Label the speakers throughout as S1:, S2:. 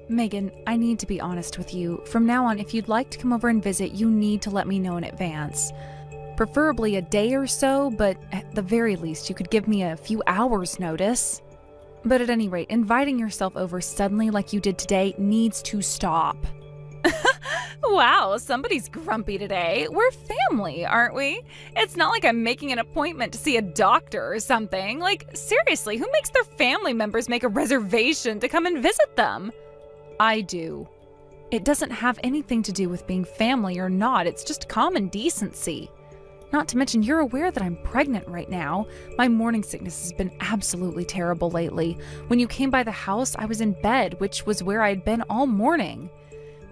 S1: Megan, I need to be honest with you. From now on, if you'd like to come over and visit, you need to let me know in advance. Preferably a day or so, but at the very least, you could give me a few hours' notice. But at any rate, inviting yourself over suddenly like you did today needs to stop.
S2: Wow, somebody's grumpy today. We're family, aren't we? It's not like I'm making an appointment to see a doctor or something. Like, seriously, who makes their family members make a reservation to come and visit them?
S1: I do. It doesn't have anything to do with being family or not. It's just common decency. Not to mention, you're aware that I'm pregnant right now. My morning sickness has been absolutely terrible lately. When you came by the house, I was in bed, which was where I had been all morning.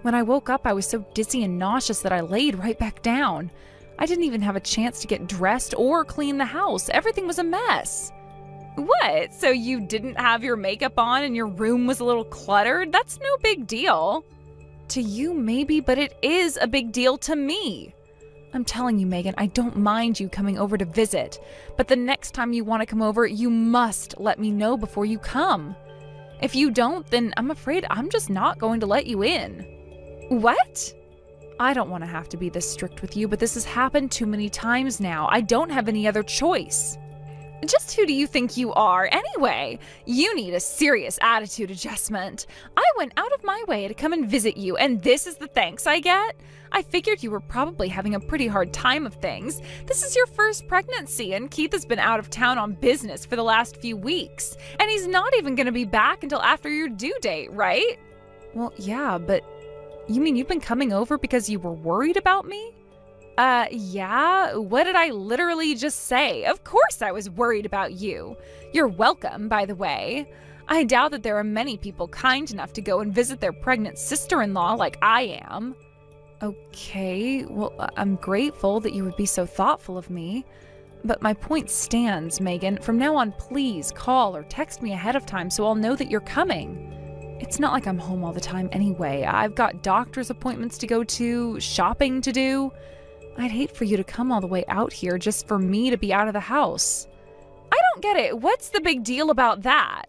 S1: When I woke up, I was so dizzy and nauseous that I laid right back down. I didn't even have a chance to get dressed or clean the house. Everything was a mess.
S2: What? So you didn't have your makeup on and your room was a little cluttered? That's no big deal.
S1: To you, maybe, but it is a big deal to me. I'm telling you, Megan, I don't mind you coming over to visit, but the next time you want to come over, you must let me know before you come. If you don't, then I'm afraid I'm just not going to let you in.
S2: What?
S1: I don't want to have to be this strict with you, but this has happened too many times now. I don't have any other choice.
S2: Just who do you think you are, anyway? You need a serious attitude adjustment. I went out of my way to come and visit you, and this is the thanks I get? I figured you were probably having a pretty hard time of things. This is your first pregnancy, and Keith has been out of town on business for the last few weeks. And he's not even going to be back until after your due date, right?
S1: Well, yeah, but you mean you've been coming over because you were worried about me?
S2: Yeah? What did I literally just say? Of course I was worried about you. You're welcome, by the way. I doubt that there are many people kind enough to go and visit their pregnant sister-in-law like I am.
S1: Okay, well, I'm grateful that you would be so thoughtful of me. But my point stands, Megan. From now on, please call or text me ahead of time so I'll know that you're coming. It's not like I'm home all the time anyway. I've got doctor's appointments to go to, shopping to do. I'd hate for you to come all the way out here just for me to be out of the house.
S2: I don't get it. What's the big deal about that?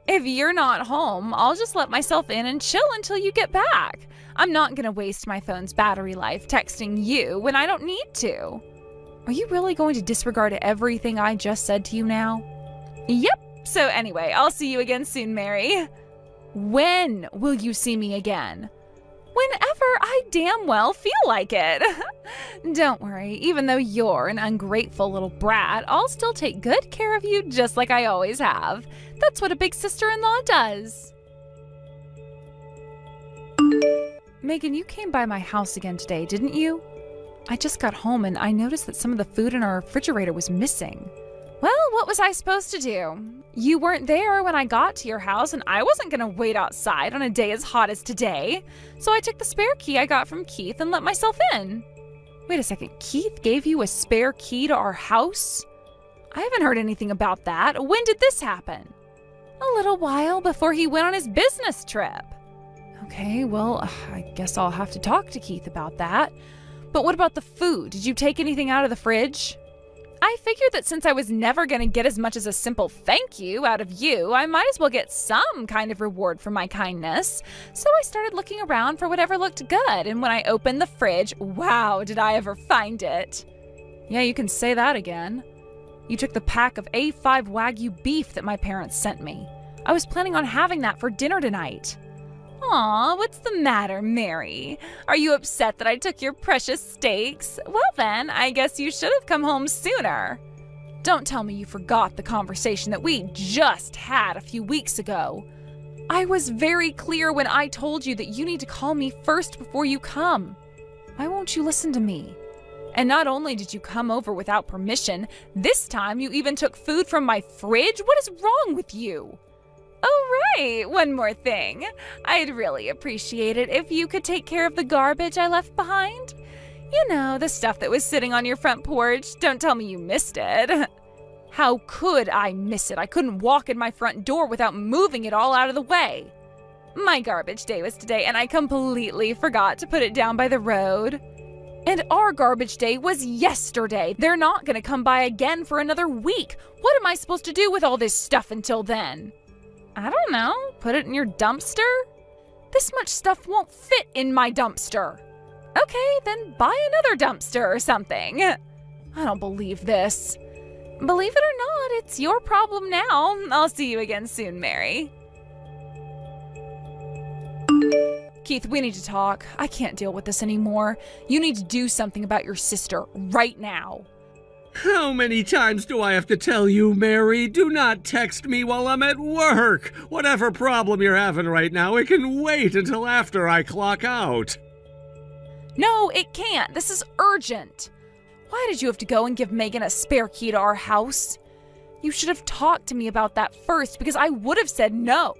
S2: If you're not home, I'll just let myself in and chill until you get back. I'm not going to waste my phone's battery life texting you when I don't need to.
S1: Are you really going to disregard everything I just said to you now?
S2: Yep. So anyway, I'll see you again soon, Mary.
S1: When will you see me again?
S2: Whenever I damn well feel like it.
S1: Don't worry, even though you're an ungrateful little brat, I'll still take good care of you just like I always have. That's what a big sister-in-law does. Megan, you came by my house again today, didn't you? I just got home and I noticed that some of the food in our refrigerator was missing.
S2: Well, what was I supposed to do? You weren't there when I got to your house, and I wasn't going to wait outside on a day as hot as today. So I took the spare key I got from Keith and let myself in.
S1: Wait a second, Keith gave you a spare key to our house?
S2: I haven't heard anything about that. When did this happen? A little while before he went on his business trip.
S1: Okay, well, I guess I'll have to talk to Keith about that. But what about the food? Did you take anything out of the fridge?
S2: I figured that since I was never going to get as much as a simple thank you out of you, I might as well get some kind of reward for my kindness. So I started looking around for whatever looked good, and when I opened the fridge, wow, did I ever find it.
S1: Yeah, you can say that again. You took the pack of A5 Wagyu beef that my parents sent me. I was planning on having that for dinner tonight.
S2: Aw, what's the matter, Mary? Are you upset that I took your precious steaks? Well then, I guess you should have come home sooner.
S1: Don't tell me you forgot the conversation that we just had a few weeks ago. I was very clear when I told you that you need to call me first before you come. Why won't you listen to me? And not only did you come over without permission, this time you even took food from my fridge? What is wrong with you?
S2: Oh, right. One more thing. I'd really appreciate it if you could take care of the garbage I left behind. You know, the stuff that was sitting on your front porch. Don't tell me you missed it.
S1: How could I miss it? I couldn't walk in my front door without moving it all out of the way.
S2: My garbage day was today, and I completely forgot to put it down by the road.
S1: And our garbage day was yesterday. They're not going to come by again for another week. What am I supposed to do with all this stuff until then?
S2: I don't know. Put it in your dumpster? This much stuff won't fit in my dumpster. Okay, then buy another dumpster or something. I don't believe this. Believe it or not, it's your problem now. I'll see you again soon, Mary. Keith, we need to talk. I can't deal with this anymore. You need to do something about your sister right now.
S3: How many times do I have to tell you, Mary? Do not text me while I'm at work. Whatever problem you're having right now, it can wait until after I clock out.
S2: No, it can't. This is urgent. Why did you have to go and give Megan a spare key to our house? You should have talked to me about that first, because I would have said no.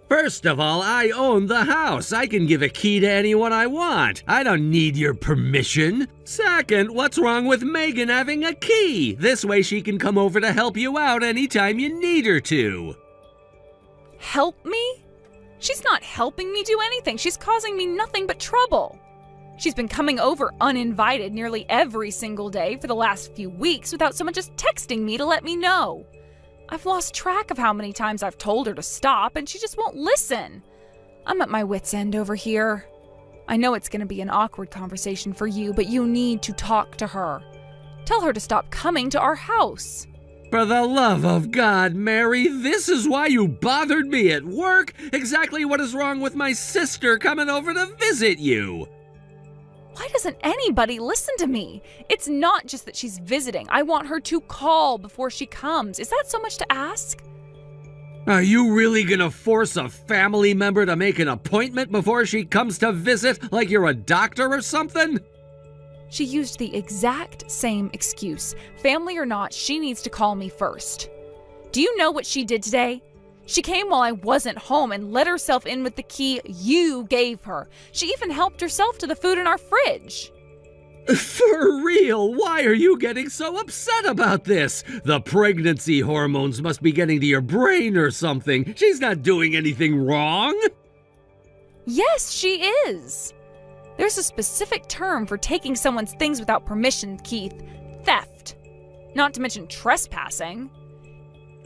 S3: First of all, I own the house. I can give a key to anyone I want. I don't need your permission. Second, what's wrong with Megan having a key? This way she can come over to help you out anytime you need her to.
S2: Help me? She's not helping me do anything. She's causing me nothing but trouble. She's been coming over uninvited nearly every single day for the last few weeks without so much as texting me to let me know. I've lost track of how many times I've told her to stop, and she just won't listen. I'm at my wit's end over here. I know it's going to be an awkward conversation for you, but you need to talk to her. Tell her to stop coming to our house.
S3: For the love of God, Mary, this is why you bothered me at work? Exactly what is wrong with my sister coming over to visit you?
S2: Why doesn't anybody listen to me? It's not just that she's visiting. I want her to call before she comes. Is that so much to ask?
S3: Are you really gonna force a family member to make an appointment before she comes to visit, like you're a doctor or something?
S2: She used the exact same excuse. Family or not, she needs to call me first. Do you know what she did today? She came while I wasn't home and let herself in with the key you gave her. She even helped herself to the food in our fridge.
S3: For real, why are you getting so upset about this? The pregnancy hormones must be getting to your brain or something. She's not doing anything wrong.
S2: Yes, she is. There's a specific term for taking someone's things without permission, Keith. Theft. Not to mention trespassing.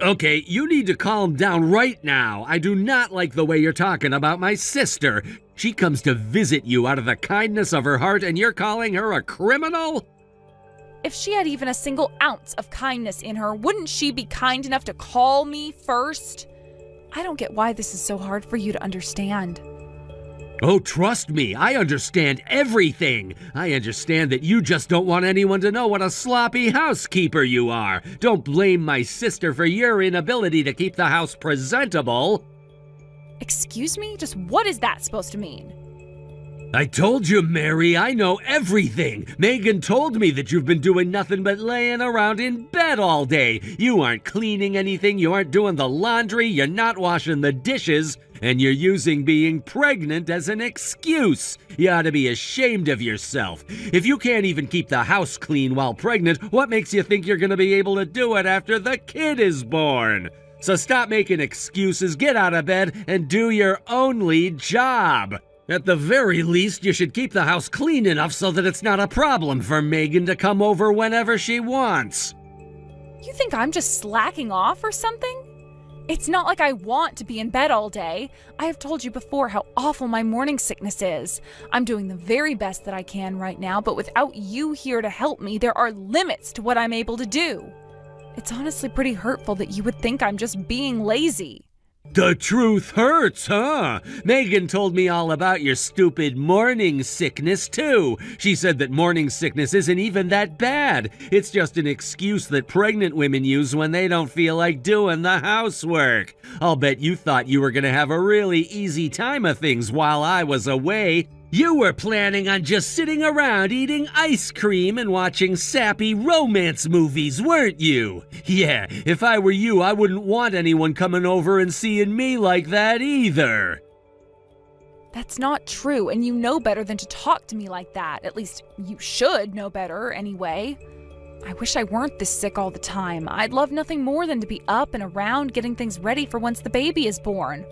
S3: Okay, you need to calm down right now. I do not like the way you're talking about my sister. She comes to visit you out of the kindness of her heart, and you're calling her a criminal?
S2: If she had even a single ounce of kindness in her, wouldn't she be kind enough to call me first? I don't get why this is so hard for you to understand.
S3: Oh, trust me, I understand everything. I understand that you just don't want anyone to know what a sloppy housekeeper you are. Don't blame my sister for your inability to keep the house presentable.
S2: Excuse me? Just what is that supposed to mean?
S3: I told you, Mary, I know everything. Megan told me that you've been doing nothing but laying around in bed all day. You aren't cleaning anything, you aren't doing the laundry, you're not washing the dishes, and you're using being pregnant as an excuse. You ought to be ashamed of yourself. If you can't even keep the house clean while pregnant, what makes you think you're going to be able to do it after the kid is born? So stop making excuses, get out of bed, and do your only job. At the very least, you should keep the house clean enough so that it's not a problem for Megan to come over whenever she wants.
S2: You think I'm just slacking off or something? It's not like I want to be in bed all day. I have told you before how awful my morning sickness is. I'm doing the very best that I can right now, but without you here to help me, there are limits to what I'm able to do. It's honestly pretty hurtful that you would think I'm just being lazy.
S3: The truth hurts, huh? Megan told me all about your stupid morning sickness, too. She said that morning sickness isn't even that bad. It's just an excuse that pregnant women use when they don't feel like doing the housework. I'll bet you thought you were gonna have a really easy time of things while I was away. You were planning on just sitting around eating ice cream and watching sappy romance movies, weren't you? Yeah, if I were you, I wouldn't want anyone coming over and seeing me like that either.
S2: That's not true, and you know better than to talk to me like that. At least you should know better, anyway. I wish I weren't this sick all the time. I'd love nothing more than to be up and around getting things ready for once the baby is born.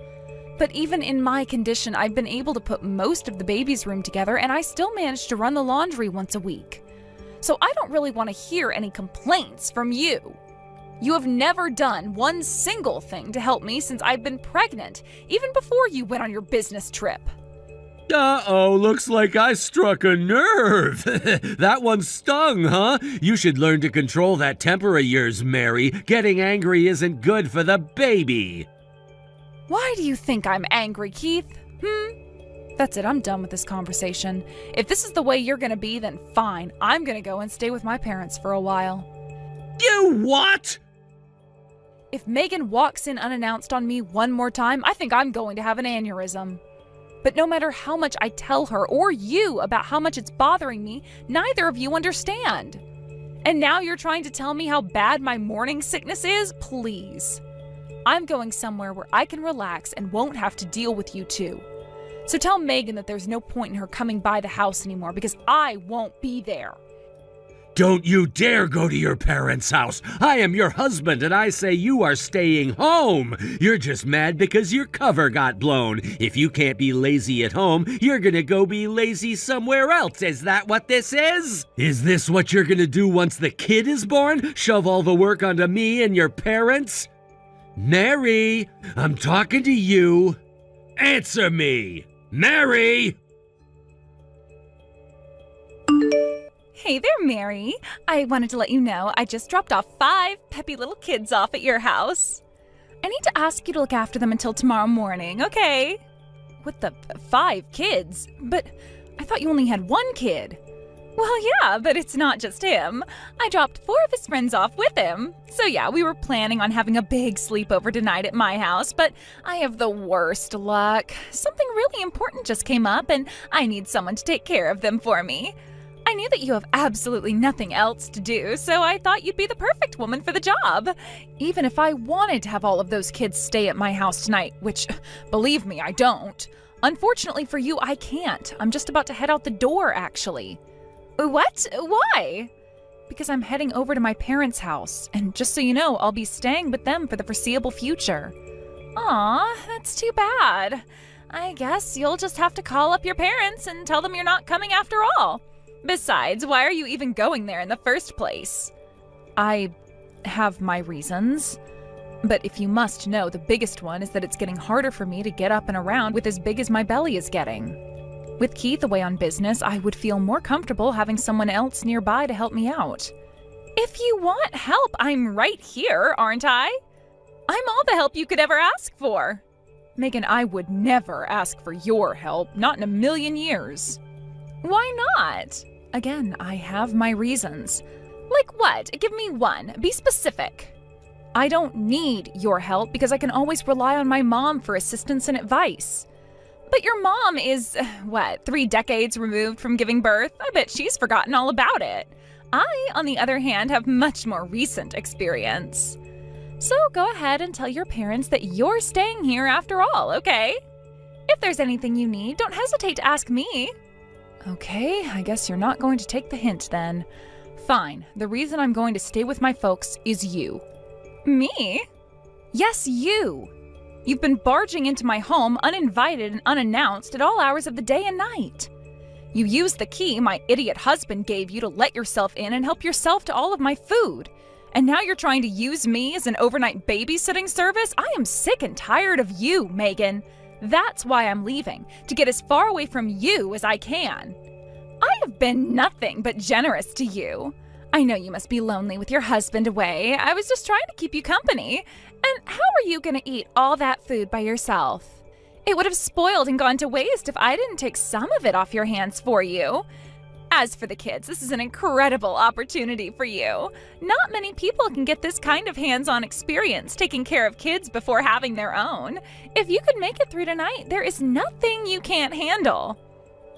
S2: But even in my condition, I've been able to put most of the baby's room together, and I still manage to run the laundry once a week. So I don't really want to hear any complaints from you. You have never done one single thing to help me since I've been pregnant, even before you went on your business trip.
S3: Uh-oh, looks like I struck a nerve. That one stung, huh? You should learn to control that temper of yours, Mary. Getting angry isn't good for the baby.
S2: Why do you think I'm angry, Keith?
S1: That's it, I'm done with this conversation. If this is the way you're gonna be, then fine. I'm gonna go and stay with my parents for a while.
S3: You what?
S1: If Megan walks in unannounced on me one more time, I think I'm going to have an aneurysm. But no matter how much I tell her or you about how much it's bothering me, neither of you understand. And now you're trying to tell me how bad my morning sickness is? Please. I'm going somewhere where I can relax and won't have to deal with you two. So tell Megan that there's no point in her coming by the house anymore because I won't be there.
S3: Don't you dare go to your parents' house. I am your husband and I say you are staying home. You're just mad because your cover got blown. If you can't be lazy at home, you're gonna go be lazy somewhere else. Is that what this is? Is this what you're gonna do once the kid is born? Shove all the work onto me and your parents? Mary, I'm talking to you. Answer me. Mary!
S2: Hey there, Mary. I wanted to let you know I just dropped off 5 peppy little kids off at your house. I need to ask you to look after them until tomorrow morning, okay?
S1: What the 5 kids? But I thought you only had 1 kid.
S2: Well, yeah, but it's not just him. I dropped 4 of his friends off with him. So yeah, we were planning on having a big sleepover tonight at my house, but I have the worst luck. Something really important just came up and I need someone to take care of them for me. I knew that you have absolutely nothing else to do, so I thought you'd be the perfect woman for the job.
S1: Even if I wanted to have all of those kids stay at my house tonight, which, believe me, I don't. Unfortunately for you, I can't. I'm just about to head out the door, actually.
S2: What? Why?
S1: Because I'm heading over to my parents' house, and just so you know, I'll be staying with them for the foreseeable future.
S2: Aw, that's too bad. I guess you'll just have to call up your parents and tell them you're not coming after all. Besides, why are you even going there in the first place?
S1: I have my reasons. But if you must know, the biggest one is that it's getting harder for me to get up and around with as big as my belly is getting. With Keith away on business, I would feel more comfortable having someone else nearby to help me out.
S2: If you want help, I'm right here, aren't I? I'm all the help you could ever ask for.
S1: Megan, I would never ask for your help, not in a million years.
S2: Why not?
S1: Again, I have my reasons.
S2: Like what? Give me one. Be specific.
S1: I don't need your help because I can always rely on my mom for assistance and advice.
S2: But your mom is, 3 decades removed from giving birth? I bet she's forgotten all about it. I, on the other hand, have much more recent experience. So go ahead and tell your parents that you're staying here after all, okay? If there's anything you need, don't hesitate to ask me.
S1: Okay, I guess you're not going to take the hint then. Fine, the reason I'm going to stay with my folks is you.
S2: Me?
S1: Yes, you! You've been barging into my home uninvited and unannounced at all hours of the day and night. You used the key my idiot husband gave you to let yourself in and help yourself to all of my food. And now you're trying to use me as an overnight babysitting service? I am sick and tired of you, Megan. That's why I'm leaving, to get as far away from you as I can.
S2: I have been nothing but generous to you. I know you must be lonely with your husband away. I was just trying to keep you company. And how are you going to eat all that food by yourself? It would have spoiled and gone to waste if I didn't take some of it off your hands for you. As for the kids, this is an incredible opportunity for you. Not many people can get this kind of hands-on experience taking care of kids before having their own. If you could make it through tonight, there is nothing you can't handle.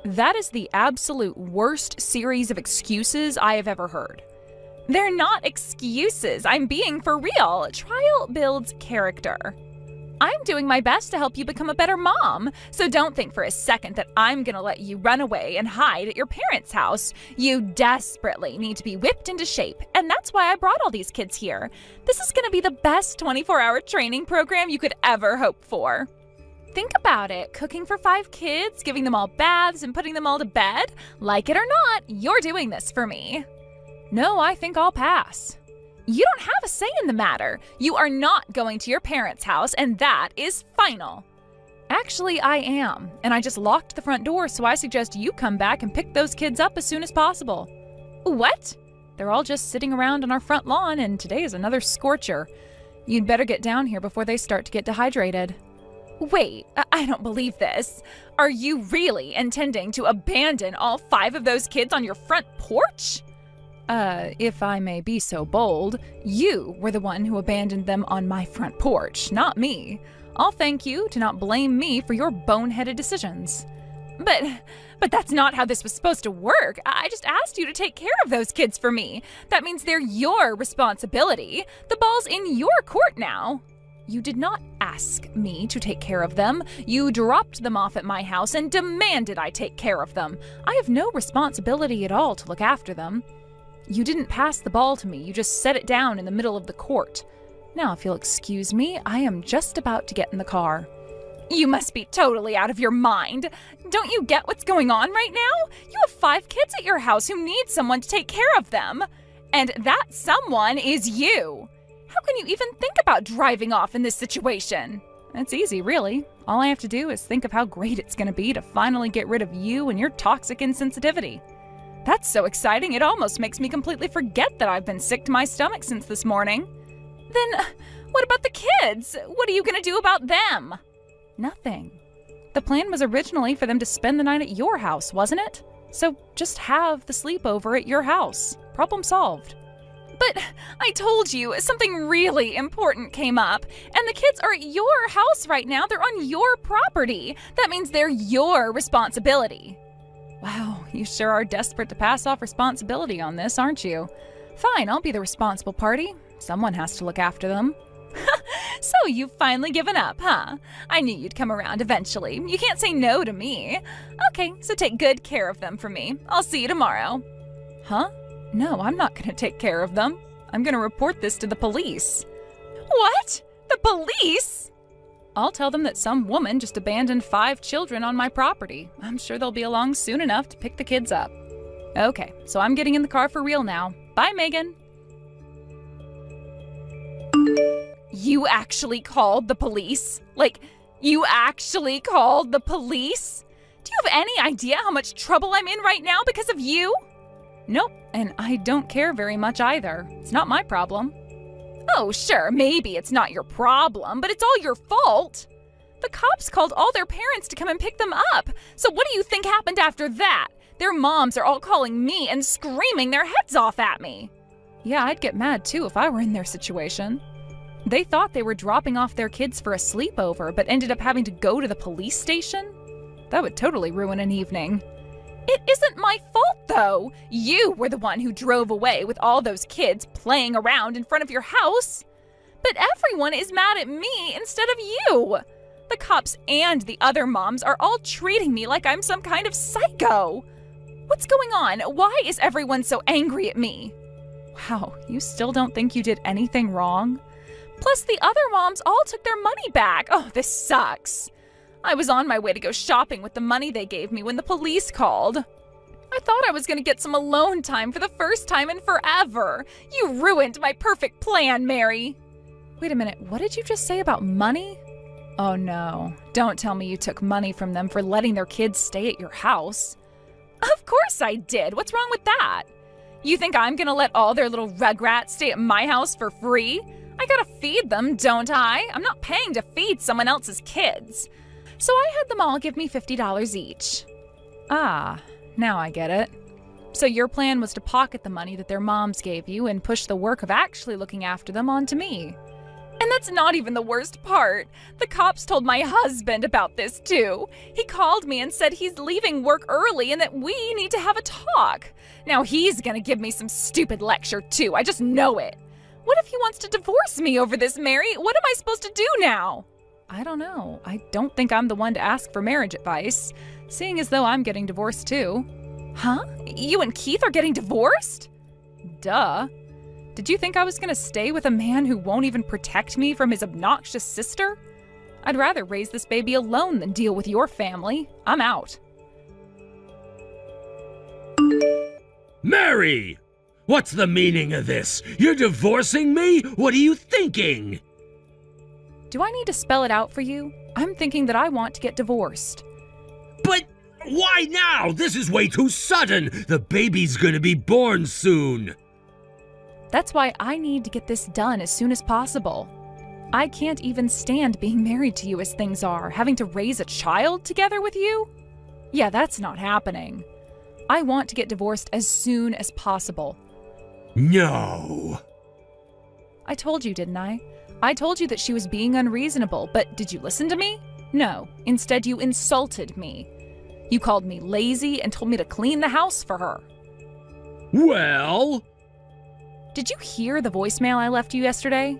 S1: That is the absolute worst series of excuses I have ever heard.
S2: They're not excuses. I'm being for real. Trial builds character. I'm doing my best to help you become a better mom, so don't think for a second that I'm gonna let you run away and hide at your parents' house. You desperately need to be whipped into shape, and that's why I brought all these kids here. This is gonna be the best 24-hour training program you could ever hope for. Think about it, cooking for 5 kids, giving them all baths, and putting them all to bed. Like it or not, you're doing this for me.
S1: No, I think I'll pass.
S2: You don't have a say in the matter. You are not going to your parents' house, and that is final.
S1: Actually, I am, and I just locked the front door, so I suggest you come back and pick those kids up as soon as possible.
S2: What?
S1: They're all just sitting around on our front lawn, and today is another scorcher. You'd better get down here before they start to get dehydrated.
S2: Wait, I don't believe this. Are you really intending to abandon all 5 of those kids on your front porch?
S1: If I may be so bold, you were the one who abandoned them on my front porch, not me. I'll thank you to not blame me for your boneheaded decisions.
S2: But that's not how this was supposed to work. I just asked you to take care of those kids for me. That means they're your responsibility. The ball's in your court now.
S1: You did not ask me to take care of them. You dropped them off at my house and demanded I take care of them. I have no responsibility at all to look after them. You didn't pass the ball to me. You just set it down in the middle of the court. Now, if you'll excuse me, I am just about to get in the car.
S2: You must be totally out of your mind. Don't you get what's going on right now? You have 5 kids at your house who need someone to take care of them. And that someone is you. How can you even think about driving off in this situation?
S1: It's easy, really. All I have to do is think of how great it's going to be to finally get rid of you and your toxic insensitivity.
S2: That's so exciting, it almost makes me completely forget that I've been sick to my stomach since this morning. Then, what about the kids? What are you going to do about them?
S1: Nothing. The plan was originally for them to spend the night at your house, wasn't it? So just have the sleepover at your house. Problem solved.
S2: But I told you, something really important came up, and the kids are at your house right now. They're on your property. That means they're your responsibility.
S1: Wow, you sure are desperate to pass off responsibility on this, aren't you? Fine, I'll be the responsible party. Someone has to look after them.
S2: So you've finally given up, huh? I knew you'd come around eventually. You can't say no to me. Okay, so take good care of them for me. I'll see you tomorrow.
S1: Huh? No, I'm not going to take care of them. I'm going to report this to the police.
S2: What? The police?
S1: I'll tell them that some woman just abandoned 5 children on my property. I'm sure they'll be along soon enough to pick the kids up. Okay, so I'm getting in the car for real now. Bye, Megan.
S2: You actually called the police? Like, you actually called the police? Do you have any idea how much trouble I'm in right now because of you?
S1: Nope, and I don't care very much either. It's not my problem.
S2: Oh, sure, maybe it's not your problem, but it's all your fault. The cops called all their parents to come and pick them up. So what do you think happened after that? Their moms are all calling me and screaming their heads off at me.
S1: Yeah, I'd get mad too if I were in their situation. They thought they were dropping off their kids for a sleepover, but ended up having to go to the police station? That would totally ruin an evening.
S2: It isn't my fault, though. You were the one who drove away with all those kids playing around in front of your house. But everyone is mad at me instead of you. The cops and the other moms are all treating me like I'm some kind of psycho. What's going on? Why is everyone so angry at me?
S1: Wow, you still don't think you did anything wrong?
S2: Plus, the other moms all took their money back. Oh, this sucks. I was on my way to go shopping with the money they gave me when the police called. I thought I was going to get some alone time for the first time in forever. You ruined my perfect plan, Mary.
S1: Wait a minute, what did you just say about money? Oh no, don't tell me you took money from them for letting their kids stay at your house.
S2: Of course I did. What's wrong with that? You think I'm going to let all their little rugrats stay at my house for free? I gotta feed them, don't I? I'm not paying to feed someone else's kids. So I had them all give me $50 each.
S1: Ah, now I get it. So your plan was to pocket the money that their moms gave you and push the work of actually looking after them onto me.
S2: And that's not even the worst part. The cops told my husband about this too. He called me and said he's leaving work early and that we need to have a talk. Now he's gonna give me some stupid lecture too, I just know it. What if he wants to divorce me over this, Mary? What am I supposed to do now?
S1: I don't know. I don't think I'm the one to ask for marriage advice, seeing as though I'm getting divorced too.
S2: Huh? You and Keith are getting divorced?
S1: Duh. Did you think I was gonna stay with a man who won't even protect me from his obnoxious sister? I'd rather raise this baby alone than deal with your family. I'm out.
S3: Mary! What's the meaning of this? You're divorcing me? What are you thinking?
S1: Do I need to spell it out for you? I'm thinking that I want to get divorced.
S3: But why now? This is way too sudden. The baby's gonna be born soon.
S1: That's why I need to get this done as soon as possible. I can't even stand being married to you as things are, having to raise a child together with you. Yeah, that's not happening. I want to get divorced as soon as possible.
S3: No.
S1: I told you, didn't I? I told you that she was being unreasonable, but did you listen to me? No. Instead, you insulted me. You called me lazy and told me to clean the house for her.
S3: Well?
S1: Did you hear the voicemail I left you yesterday?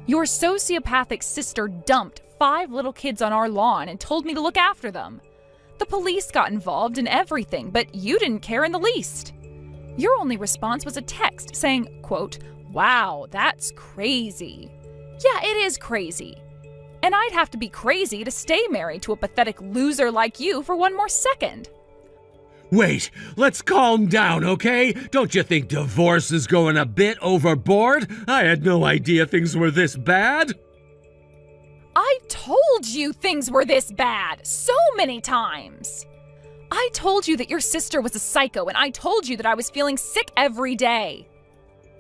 S1: Your sociopathic sister dumped 5 little kids on our lawn and told me to look after them. The police got involved in everything, but you didn't care in the least. Your only response was a text saying, quote, "Wow, that's crazy." Yeah, it is crazy. And I'd have to be crazy to stay married to a pathetic loser like you for one more second.
S3: Wait, let's calm down, okay? Don't you think divorce is going a bit overboard? I had no idea things were this bad.
S1: I told you things were this bad so many times. I told you that your sister was a psycho, and I told you that I was feeling sick every day.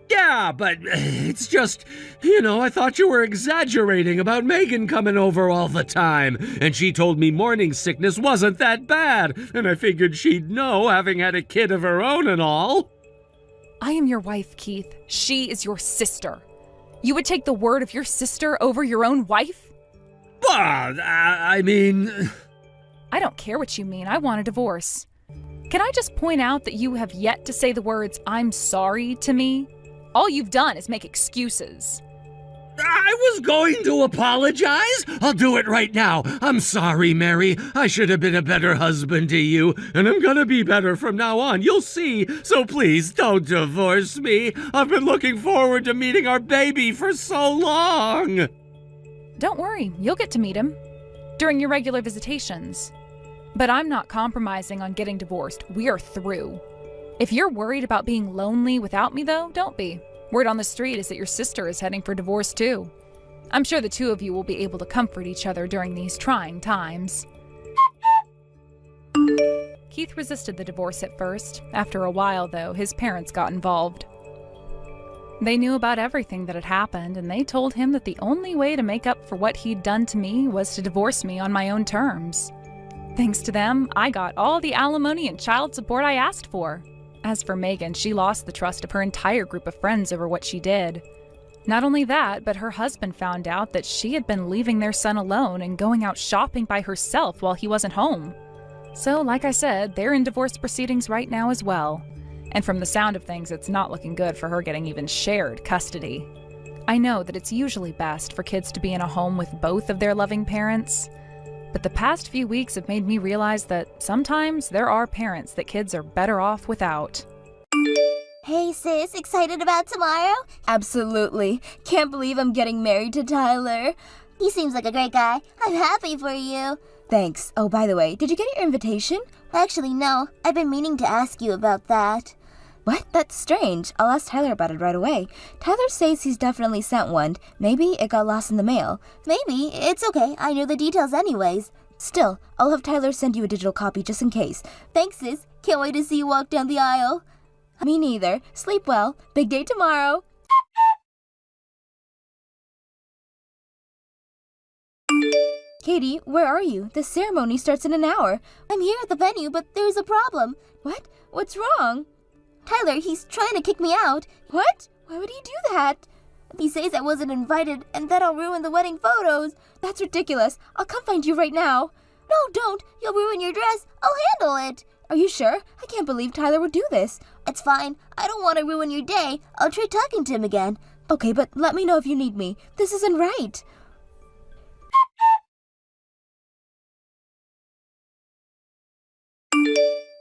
S3: Yeah, but it's just, I thought you were exaggerating about Megan coming over all the time. And she told me morning sickness wasn't that bad. And I figured she'd know, having had a kid of her own and all.
S1: I am your wife, Keith. She is your sister. You would take the word of your sister over your own wife?
S3: Well, I mean...
S1: I don't care what you mean. I want a divorce. Can I just point out that you have yet to say the words, "I'm sorry" to me? All you've done is make excuses.
S3: I was going to apologize. I'll do it right now. I'm sorry, Mary. I should have been a better husband to you, and I'm gonna be better from now on. You'll see. So please don't divorce me. I've been looking forward to meeting our baby for so long.
S1: Don't worry, you'll get to meet him during your regular visitations. But I'm not compromising on getting divorced. We are through. If you're worried about being lonely without me, though, don't be. Word on the street is that your sister is heading for divorce, too. I'm sure the two of you will be able to comfort each other during these trying times. Keith resisted the divorce at first. After a while, though, his parents got involved. They knew about everything that had happened, and they told him that the only way to make up for what he'd done to me was to divorce me on my own terms. Thanks to them, I got all the alimony and child support I asked for. As for Megan, she lost the trust of her entire group of friends over what she did. Not only that, but her husband found out that she had been leaving their son alone and going out shopping by herself while he wasn't home. So, like I said, they're in divorce proceedings right now as well. And from the sound of things, it's not looking good for her getting even shared custody. I know that it's usually best for kids to be in a home with both of their loving parents, but the past few weeks have made me realize that sometimes there are parents that kids are better off without.
S4: Hey sis, excited about tomorrow? Absolutely. Can't believe I'm getting married to Tyler. He seems like a great guy. I'm happy for you. Thanks. Oh, by the way, did you get your invitation? Actually, no. I've been meaning to ask you about that. What? That's strange. I'll ask Tyler about it right away. Tyler says he's definitely sent one. Maybe it got lost in the mail. Maybe. It's okay. I know the details anyways. Still, I'll have Tyler send you a digital copy just in case. Thanks, sis. Can't wait to see you walk down the aisle. Me neither. Sleep well. Big day tomorrow. Katie, where are you? The ceremony starts in an hour. I'm here at the venue, but there's a problem. What? What's wrong? Tyler, he's trying to kick me out. What? Why would he do that? He says I wasn't invited and that I'll ruin the wedding photos. That's ridiculous. I'll come find you right now. No, don't. You'll ruin your dress. I'll handle it. Are you sure? I can't believe Tyler would do this. It's fine. I don't want to ruin your day. I'll try talking to him again. Okay, but let me know if you need me. This isn't right.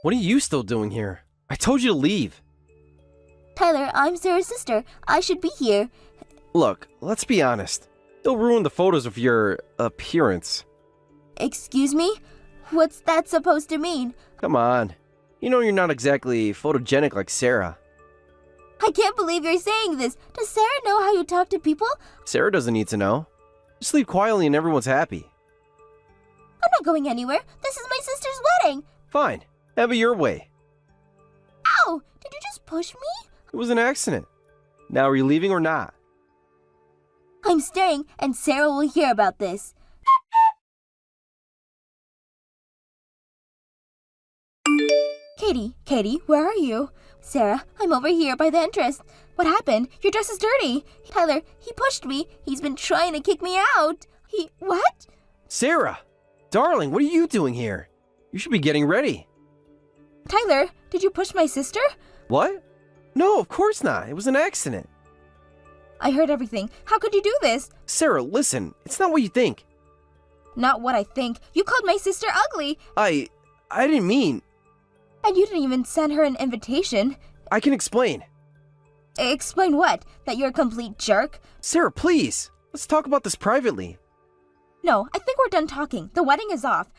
S5: What are you still doing here? I told you to leave.
S4: Tyler, I'm Sarah's sister. I should be here.
S5: Look, let's be honest. They'll ruin the photos of your appearance.
S4: Excuse me? What's that supposed to mean?
S5: Come on. You know you're not exactly photogenic like Sarah.
S4: I can't believe you're saying this. Does Sarah know how you talk to people?
S5: Sarah doesn't need to know. Just leave quietly and everyone's happy.
S4: I'm not going anywhere. This is my sister's wedding.
S5: Fine. Have it your way.
S4: Ow! Did you just push me?
S5: It was an accident. Now are you leaving or not?
S4: I'm staying, and Sarah will hear about this. Katie, where are you? Sarah, I'm over here by the entrance. What happened? Your dress is dirty. Tyler, he pushed me. He's been trying to kick me out. What?
S5: Sarah! Darling, what are you doing here? You should be getting ready.
S4: Tyler, did you push my sister?
S5: What? No, of course not. It was an accident.
S4: I heard everything. How could you do this?
S5: Sarah, listen. It's not what you think.
S4: Not what I think. You called my sister ugly.
S5: I didn't mean...
S4: And you didn't even send her an invitation.
S5: I can explain.
S4: Explain what? That you're a complete jerk?
S5: Sarah, please. Let's talk about this privately.
S4: No, I think we're done talking. The wedding is off.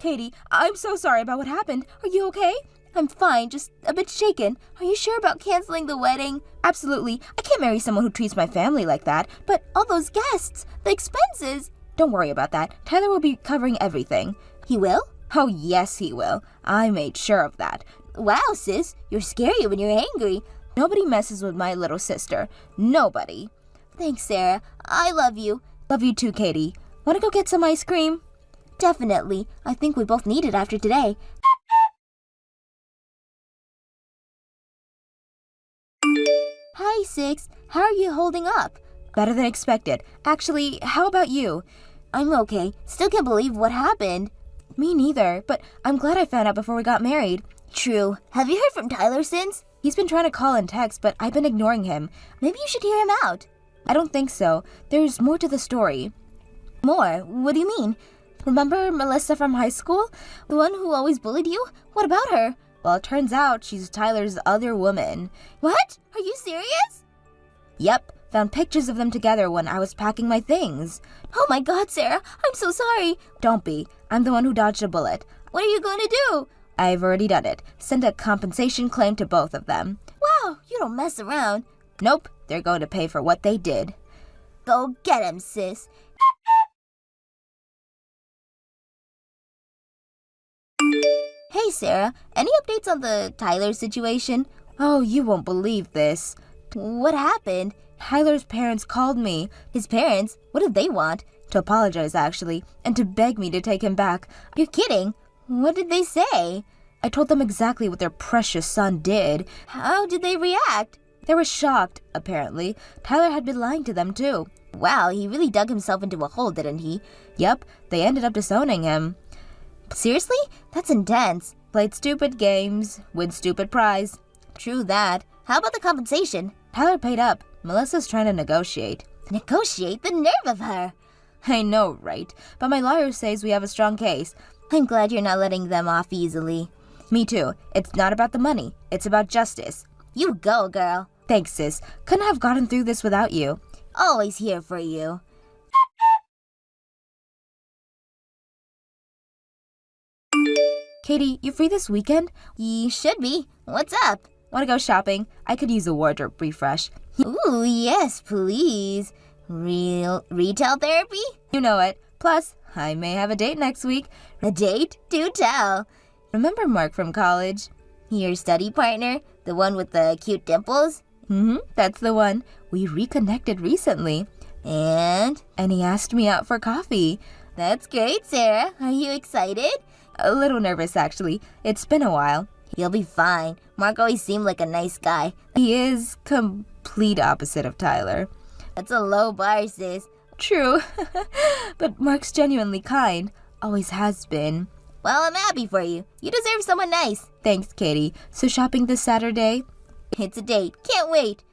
S4: Katie, I'm so sorry about what happened. Are you okay? I'm fine, just a bit shaken. Are you sure about canceling the wedding? Absolutely. I can't marry someone who treats my family like that. But all those guests, the expenses... Don't worry about that. Tyler will be covering everything. He will? Oh, yes, he will. I made sure of that. Wow, sis, you're scary when you're angry. Nobody messes with my little sister. Nobody. Thanks, Sarah. I love you. Love you too, Katie. Want to go get some ice cream? Definitely. I think we both need it after today. Hi, Six. How are you holding up? Better than expected. Actually, how about you? I'm okay. Still can't believe what happened. Me neither, but I'm glad I found out before we got married. True. Have you heard from Tyler since? He's been trying to call and text, but I've been ignoring him. Maybe you should hear him out. I don't think so. There's more to the story. More? What do you mean? Remember Melissa from high school? The one who always bullied you? What about her? Well, it turns out she's Tyler's other woman. What? Are you serious? Yep. Found pictures of them together when I was packing my things. Oh my god, Sarah. I'm so sorry. Don't be. I'm the one who dodged a bullet. What are you going to do? I've already done it. Sent a compensation claim to both of them. Wow, you don't mess around. Nope. They're going to pay for what they did. Go get him, sis. Hey, Sarah. Any updates on the Tyler situation? Oh, you won't believe this. What happened? Tyler's parents called me. His parents? What did they want? To apologize, actually, and to beg me to take him back. You're kidding. What did they say? I told them exactly what their precious son did. How did they react? They were shocked, apparently. Tyler had been lying to them, too. Wow, he really dug himself into a hole, didn't he? Yep, they ended up disowning him. Seriously? That's intense. Played stupid games, win stupid prize. True that. How about the compensation? Tyler paid up. Melissa's trying to negotiate. Negotiate? The nerve of her! I know, right? But my lawyer says we have a strong case. I'm glad you're not letting them off easily. Me too. It's not about the money. It's about justice. You go, girl. Thanks, sis. Couldn't have gotten through this without you. Always here for you. Katie, you free this weekend? You should be. What's up? Want to go shopping? I could use a wardrobe refresh. Ooh, yes, please. Retail therapy? You know it. Plus, I may have a date next week. A date? Do tell. Remember Mark from college? Your study partner? The one with the cute dimples? That's the one. We reconnected recently. And he asked me out for coffee. That's great, Sarah. Are you excited? A little nervous, actually. It's been a while. You'll be fine. Mark always seemed like a nice guy. He is complete opposite of Tyler. That's a low bar, sis. True. But Mark's genuinely kind. Always has been. Well, I'm happy for you. You deserve someone nice. Thanks, Katie. So shopping this Saturday? It's a date. Can't wait.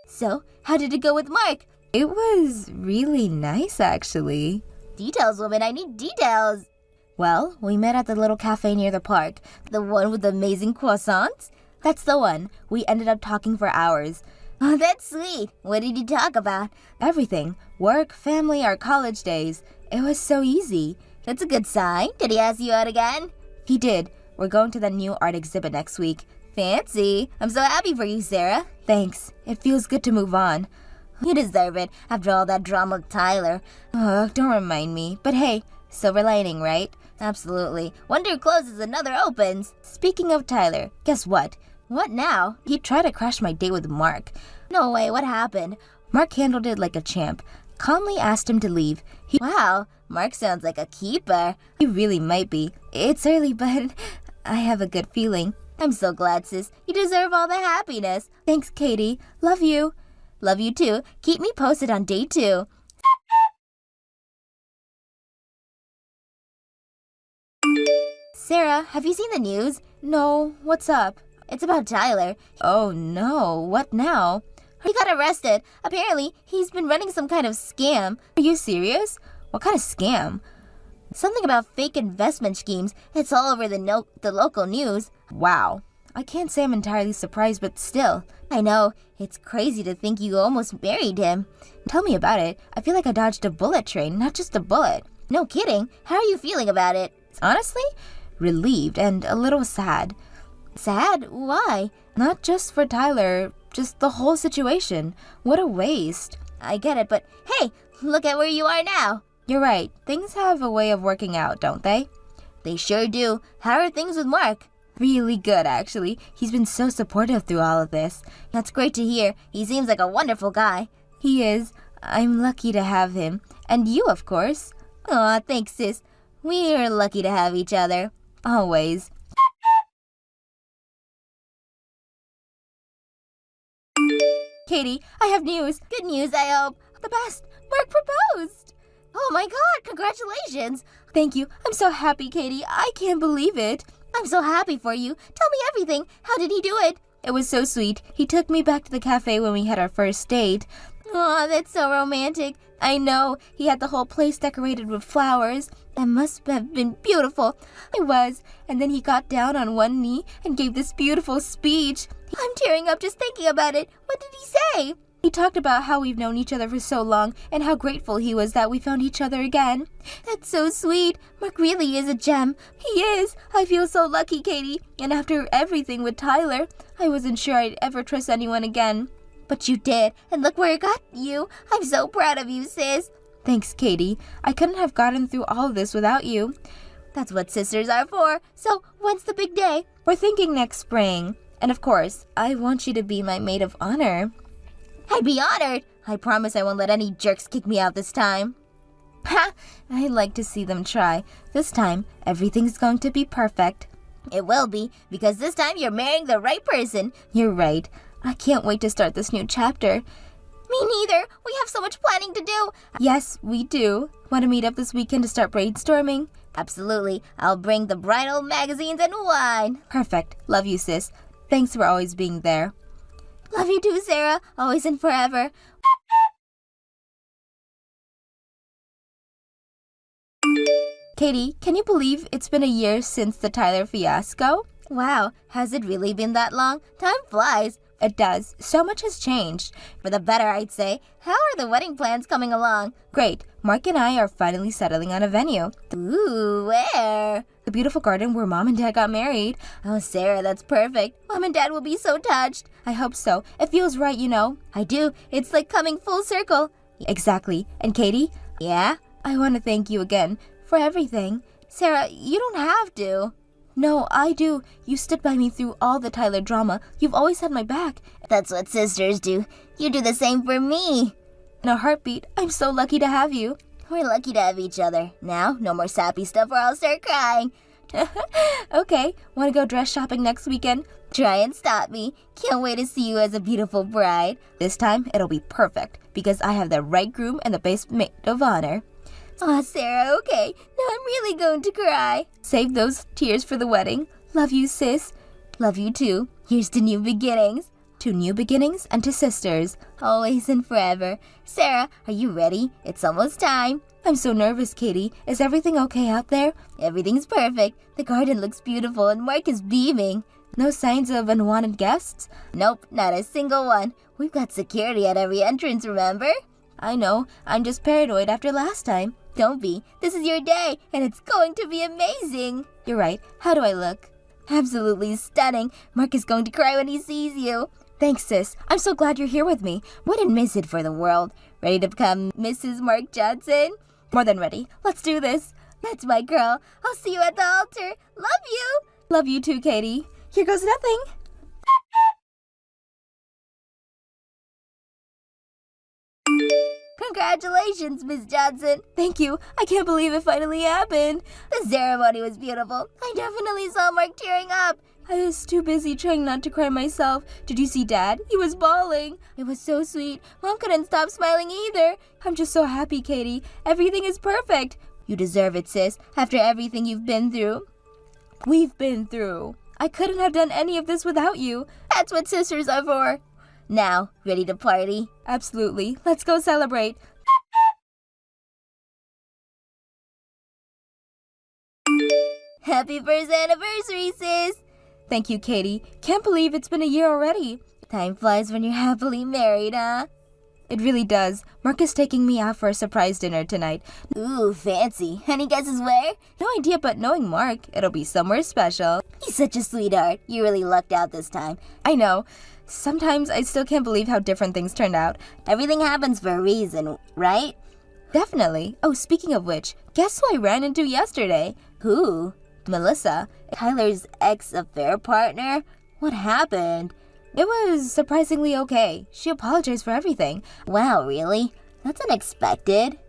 S4: So, how did it go with Mark? It was really nice, actually. Details, woman. I need details. Well, we met at the little cafe near the park. The one with the amazing croissants? That's the one. We ended up talking for hours. Oh, that's sweet. What did you talk about?
S6: Everything. Work, family, our college days. It was so easy.
S4: That's a good sign. Did he ask you out again?
S6: He did. We're going to the new art exhibit next week.
S4: Fancy. I'm so happy for you, Sarah.
S6: Thanks. It feels good to move on.
S4: You deserve it after all that drama with Tyler.
S6: Ugh, don't remind me. But hey, silver lining, right?
S4: Absolutely. One door closes, another opens.
S6: Speaking of Tyler, guess what?
S4: What now?
S6: He tried to crash my date with Mark.
S4: No way, what happened?
S6: Mark handled it like a champ. Calmly asked him to leave.
S4: Wow, Mark sounds like a keeper.
S6: He really might be. It's early, but I have a good feeling.
S4: I'm so glad, sis. You deserve all the happiness.
S6: Thanks, Katie. Love you.
S4: Love you too. Keep me posted on day 2. Sarah, have you seen the news?
S6: No, what's up?
S4: It's about Tyler.
S6: Oh no, what now?
S4: He got arrested. Apparently, he's been running some kind of scam.
S6: Are you serious? What kind of scam?
S4: Something about fake investment schemes. It's all over the local news.
S6: Wow. I can't say I'm entirely surprised, but still.
S4: I know. It's crazy to think you almost married him.
S6: Tell me about it. I feel like I dodged a bullet train, not just a bullet.
S4: No kidding. How are you feeling about it?
S6: Honestly, relieved and a little sad.
S4: Sad? Why?
S6: Not just for Tyler, just the whole situation. What a waste.
S4: I get it, but hey, look at where you are now.
S6: You're right. Things have a way of working out, don't they?
S4: They sure do. How are things with Mark?
S6: Really good, actually. He's been so supportive through all of this.
S4: That's great to hear. He seems like a wonderful guy.
S6: He is. I'm lucky to have him. And you, of course.
S4: Aw, thanks, sis. We're lucky to have each other.
S6: Always. Katie, I have news.
S4: Good news, I hope.
S6: The best. Mark proposed.
S4: Oh my god, congratulations.
S6: Thank you. I'm so happy, Katie. I can't believe it.
S4: I'm so happy for you. Tell me everything. How did he do it?
S6: It was so sweet. He took me back to the cafe when we had our first date.
S4: Aw, that's so romantic.
S6: I know. He had the whole place decorated with flowers.
S4: That must have been beautiful.
S6: It was. And then he got down on one knee and gave this beautiful speech.
S4: I'm tearing up just thinking about it. What did he say?
S6: He talked about how we've known each other for so long and how grateful he was that we found each other again.
S4: That's so sweet. Mark really is a gem.
S6: He is. I feel so lucky, Katie. And after everything with Tyler, I wasn't sure I'd ever trust anyone again.
S4: But you did, and look where it got you. I'm so proud of you, sis.
S6: Thanks, Katie. I couldn't have gotten through all of this without you.
S4: That's what sisters are for. So, when's the big day?
S6: We're thinking next spring. And of course, I want you to be my maid of honor.
S4: I'd be honored. I promise I won't let any jerks kick me out this time.
S6: Ha! I'd like to see them try. This time, everything's going to be perfect.
S4: It will be, because this time you're marrying the right person.
S6: You're right. I can't wait to start this new chapter.
S4: Me neither. We have so much planning to do.
S6: Yes, we do. Want to meet up this weekend to start brainstorming?
S4: Absolutely. I'll bring the bridal magazines and wine.
S6: Perfect. Love you, sis. Thanks for always being there.
S4: Love you too, Sarah. Always and forever.
S6: Katie, can you believe it's been a year since the Tyler fiasco?
S4: Wow, has it really been that long? Time flies.
S6: It does. So much has changed.
S4: For the better, I'd say. How are the wedding plans coming along?
S6: Great. Mark and I are finally settling on a venue.
S4: Ooh, where?
S6: The beautiful garden where Mom and Dad got married.
S4: Oh, Sarah, that's perfect. Mom and Dad will be so touched.
S6: I hope so. It feels right, you know.
S4: I do. It's like coming full circle.
S6: Exactly. And Katie?
S4: Yeah?
S6: I want to thank you again for everything.
S4: Sarah, you don't have to.
S6: No, I do. You stood by me through all the Tyler drama. You've always had my back.
S4: That's what sisters do. You do the same for me.
S6: In a heartbeat, I'm so lucky to have you.
S4: We're lucky to have each other. Now, no more sappy stuff or I'll start crying.
S6: Okay, want to go dress shopping next weekend?
S4: Try and stop me. Can't wait to see you as a beautiful bride.
S6: This time, it'll be perfect because I have the right groom and the best maid of honor.
S4: Aw, Sarah, okay. Now I'm really going to cry.
S6: Save those tears for the wedding. Love you, sis.
S4: Love you too. Here's to new beginnings.
S6: To new beginnings and to sisters.
S4: Always and forever. Sarah, are you ready? It's almost time.
S6: I'm so nervous, Katie. Is everything okay out there?
S4: Everything's perfect. The garden looks beautiful and Mark is beaming.
S6: No signs of unwanted guests?
S4: Nope, not a single one. We've got security at every entrance, remember?
S6: I know, I'm just paranoid after last time.
S4: Don't be. This is your day, and it's going to be amazing.
S6: You're right. How do I look?
S4: Absolutely stunning. Mark is going to cry when he sees you.
S6: Thanks, sis. I'm so glad you're here with me.
S4: Wouldn't miss it for the world. Ready to become Mrs. Mark Johnson?
S6: More than ready. Let's do this.
S4: That's my girl. I'll see you at the altar. Love you.
S6: Love you too, Katie. Here goes nothing.
S4: Congratulations, Miss Johnson.
S6: Thank you. I can't believe it finally happened.
S4: The ceremony was beautiful. I definitely saw Mark tearing up.
S6: I was too busy trying not to cry myself. Did you see Dad? He was bawling. It was so sweet. Mom couldn't stop smiling either. I'm just so happy, Katie. Everything is perfect.
S4: You deserve it, sis, after everything you've been through.
S6: We've been through. I couldn't have done any of this without you.
S4: That's what sisters are for. Now, ready to party?
S6: Absolutely. Let's go celebrate.
S4: Happy first anniversary, sis.
S6: Thank you, Katie. Can't believe it's been a year already.
S4: Time flies when you're happily married, huh?
S6: It really does. Mark is taking me out for a surprise dinner tonight.
S4: Ooh, fancy. Any guesses where?
S6: No idea, but knowing Mark, it'll be somewhere special.
S4: He's such a sweetheart. You really lucked out this time.
S6: I know. Sometimes I still can't believe how different things turned out.
S4: Everything happens for a reason, right?
S6: Definitely. Oh, speaking of which, guess who I ran into yesterday?
S4: Who?
S6: Melissa.
S4: Tyler's ex-affair partner? What happened?
S6: It was surprisingly okay. She apologized for everything.
S4: Wow, really? That's unexpected.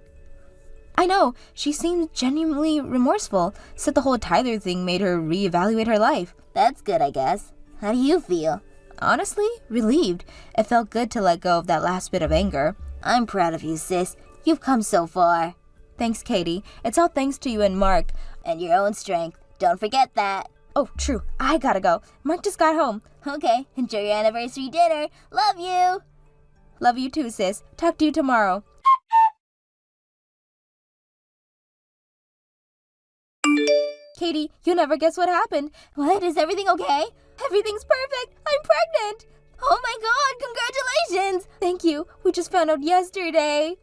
S6: I know. She seemed genuinely remorseful. Said the whole Tyler thing made her reevaluate her life.
S4: That's good, I guess. How do you feel?
S6: Honestly, relieved. It felt good to let go of that last bit of anger.
S4: I'm proud of you, sis. You've come so far.
S6: Thanks, Katie. It's all thanks to you and Mark.
S4: And your own strength. Don't forget that.
S6: Oh, true. I gotta go. Mark just got home.
S4: Okay, enjoy your anniversary dinner. Love you.
S6: Love you too, sis. Talk to you tomorrow. Katie, you never guess what happened.
S4: What? Is everything okay?
S6: Everything's perfect. I'm pregnant.
S4: Oh my god, congratulations.
S6: Thank you. We just found out yesterday.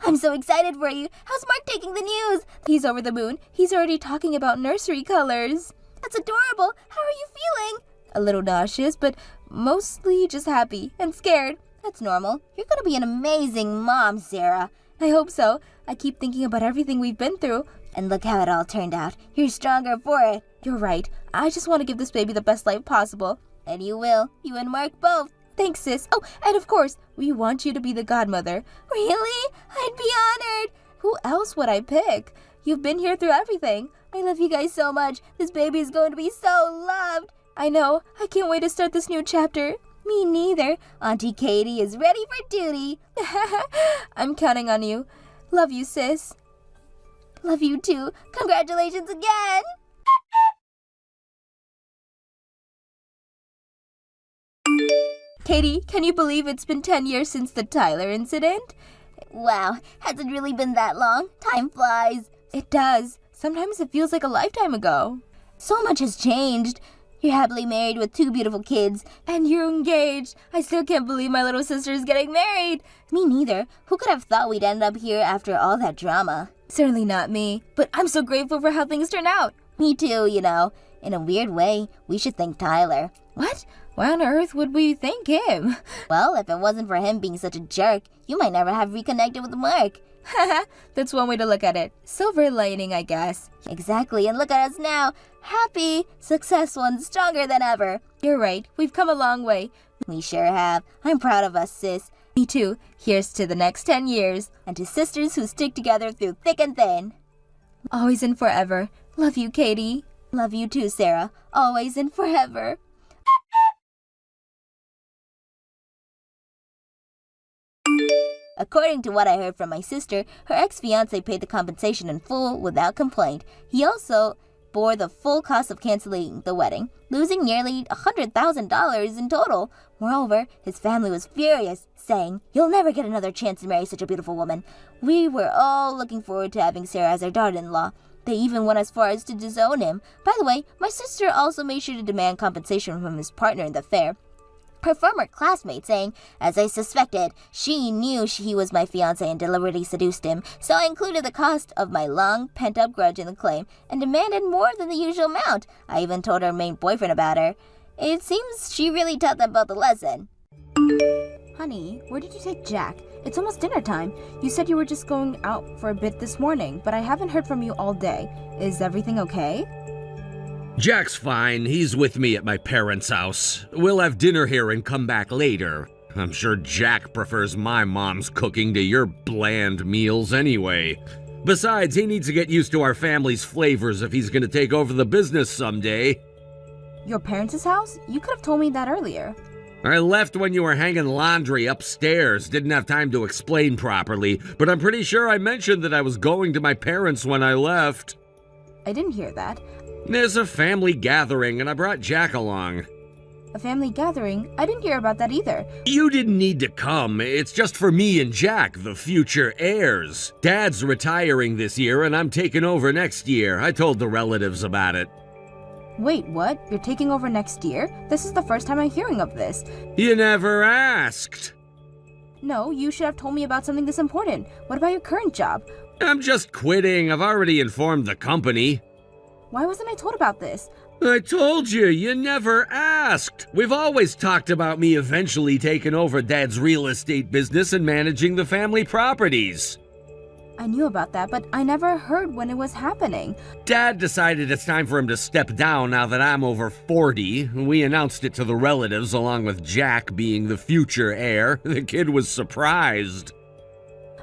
S4: I'm so excited for you. How's Mark taking the news?
S6: He's over the moon. He's already talking about nursery colors.
S4: That's adorable. How are you feeling?
S6: A little nauseous, but mostly just happy and scared.
S4: That's normal. You're gonna be an amazing mom, Sarah.
S6: I hope so. I keep thinking about everything we've been through.
S4: And look how it all turned out. You're stronger for it.
S6: You're right. I just want to give this baby the best life possible.
S4: And you will. You and Mark both.
S6: Thanks, sis. Oh, and of course, we want you to be the godmother.
S4: Really? I'd be honored.
S6: Who else would I pick? You've been here through everything.
S4: I love you guys so much. This baby is going to be so loved.
S6: I know. I can't wait to start this new chapter.
S4: Me neither. Auntie Katie is ready for duty.
S6: I'm counting on you. Love you, sis.
S4: Love you too. Congratulations again.
S6: Katie, can you believe it's been 10 years since the Tyler incident?
S4: Wow, has it really been that long? Time flies.
S6: It does. Sometimes it feels like a lifetime ago.
S4: So much has changed. You're happily married with 2 beautiful kids.
S6: And you're engaged. I still can't believe my little sister is getting married.
S4: Me neither. Who could have thought we'd end up here after all that drama?
S6: Certainly not me. But I'm so grateful for how things turned out.
S4: Me too, you know. In a weird way, we should thank Tyler.
S6: What? Why on earth would we thank him?
S4: Well, if it wasn't for him being such a jerk, you might never have reconnected with Mark.
S6: Haha, that's one way to look at it. Silver lining, I guess.
S4: Exactly, and look at us now. Happy, successful, and stronger than ever.
S6: You're right. We've come a long way.
S4: We sure have. I'm proud of us, sis.
S6: Me too. Here's to the next 10 years.
S4: And to sisters who stick together through thick and thin.
S6: Always and forever. Love you, Katie.
S4: Love you too, Sarah. Always and forever. According to what I heard from my sister, her ex-fiancé paid the compensation in full without complaint. He also bore the full cost of canceling the wedding, losing nearly $100,000 in total. Moreover, his family was furious, saying, "You'll never get another chance to marry such a beautiful woman." We were all looking forward to having Sarah as our daughter-in-law. They even went as far as to disown him. By the way, my sister also made sure to demand compensation from his partner in the affair. Her former classmate saying, as I suspected, she knew he was my fiancé and deliberately seduced him, so I included the cost of my long pent-up grudge in the claim and demanded more than the usual amount. I even told her main boyfriend about her. It seems she really taught them both a lesson.
S6: Honey, where did you take Jack? It's almost dinner time. You said you were just going out for a bit this morning, but I haven't heard from you all day. Is everything okay?
S3: Jack's fine. He's with me at my parents' house. We'll have dinner here and come back later. I'm sure Jack prefers my mom's cooking to your bland meals anyway. Besides, he needs to get used to our family's flavors if he's gonna take over the business someday.
S6: Your parents' house? You could have told me that earlier.
S3: I left when you were hanging laundry upstairs. Didn't have time to explain properly, but I'm pretty sure I mentioned that I was going to my parents when I left.
S6: I didn't hear that.
S3: There's a family gathering, and I brought Jack along.
S6: A family gathering? I didn't hear about that either.
S3: You didn't need to come. It's just for me and Jack, the future heirs. Dad's retiring this year, and I'm taking over next year. I told the relatives about it.
S6: Wait, what? You're taking over next year? This is the first time I'm hearing of this.
S3: You never asked.
S6: No, you should have told me about something this important. What about your current job?
S3: I'm just quitting. I've already informed the company.
S6: Why wasn't I told about this?
S3: I told you, you never asked. We've always talked about me eventually taking over Dad's real estate business and managing the family properties.
S6: I knew about that, but I never heard when it was happening.
S3: Dad decided it's time for him to step down now that I'm over 40. We announced it to the relatives along with Jack being the future heir. The kid was surprised.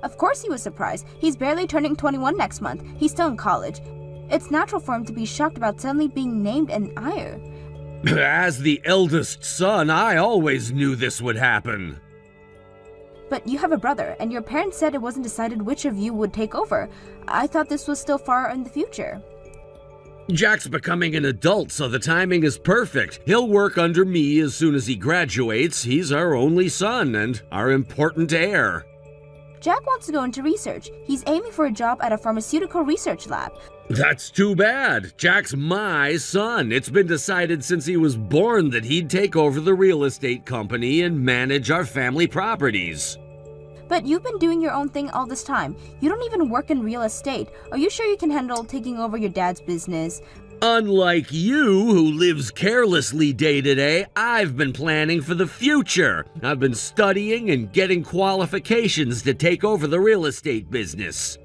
S6: Of course he was surprised. He's barely turning 21 next month. He's still in college. It's natural for him to be shocked about suddenly being named an heir.
S3: As the eldest son, I always knew this would happen.
S6: But you have a brother, and your parents said it wasn't decided which of you would take over. I thought this was still far in the future.
S3: Jack's becoming an adult, so the timing is perfect. He'll work under me as soon as he graduates. He's our only son and our important heir.
S6: Jack wants to go into research. He's aiming for a job at a pharmaceutical research lab.
S3: That's too bad. Jack's my son. It's been decided since he was born that he'd take over the real estate company and manage our family properties.
S6: But you've been doing your own thing all this time. You don't even work in real estate. Are you sure you can handle taking over your dad's business?
S3: Unlike you, who lives carelessly day to day, I've been planning for the future. I've been studying and getting qualifications to take over the real estate business.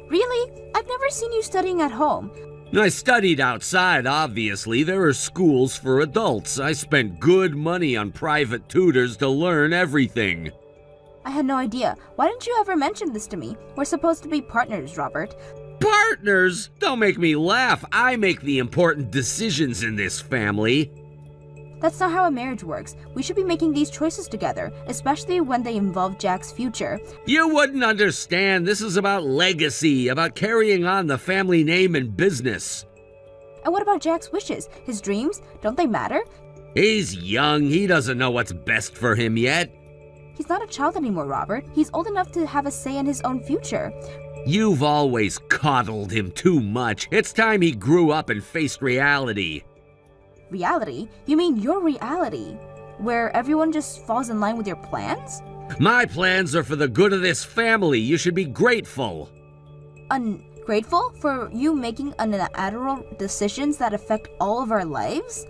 S6: Really? I've never seen you studying at home.
S3: I studied outside, obviously. There are schools for adults. I spent good money on private tutors to learn everything.
S6: I had no idea. Why didn't you ever mention this to me? We're supposed to be partners, Robert.
S3: Partners? Don't make me laugh. I make the important decisions in this family.
S6: That's not how a marriage works. We should be making these choices together, especially when they involve Jack's future.
S3: You wouldn't understand. This is about legacy, about carrying on the family name and business.
S6: And what about Jack's wishes? His dreams? Don't they matter?
S3: He's young. He doesn't know what's best for him yet.
S6: He's not a child anymore, Robert. He's old enough to have a say in his own future.
S3: You've always coddled him too much. It's time he grew up and faced reality.
S6: Reality? You mean your reality? Where everyone just falls in line with your plans?
S3: My plans are for the good of this family. You should be grateful.
S6: Ungrateful for you making unilateral decisions that affect all of our lives?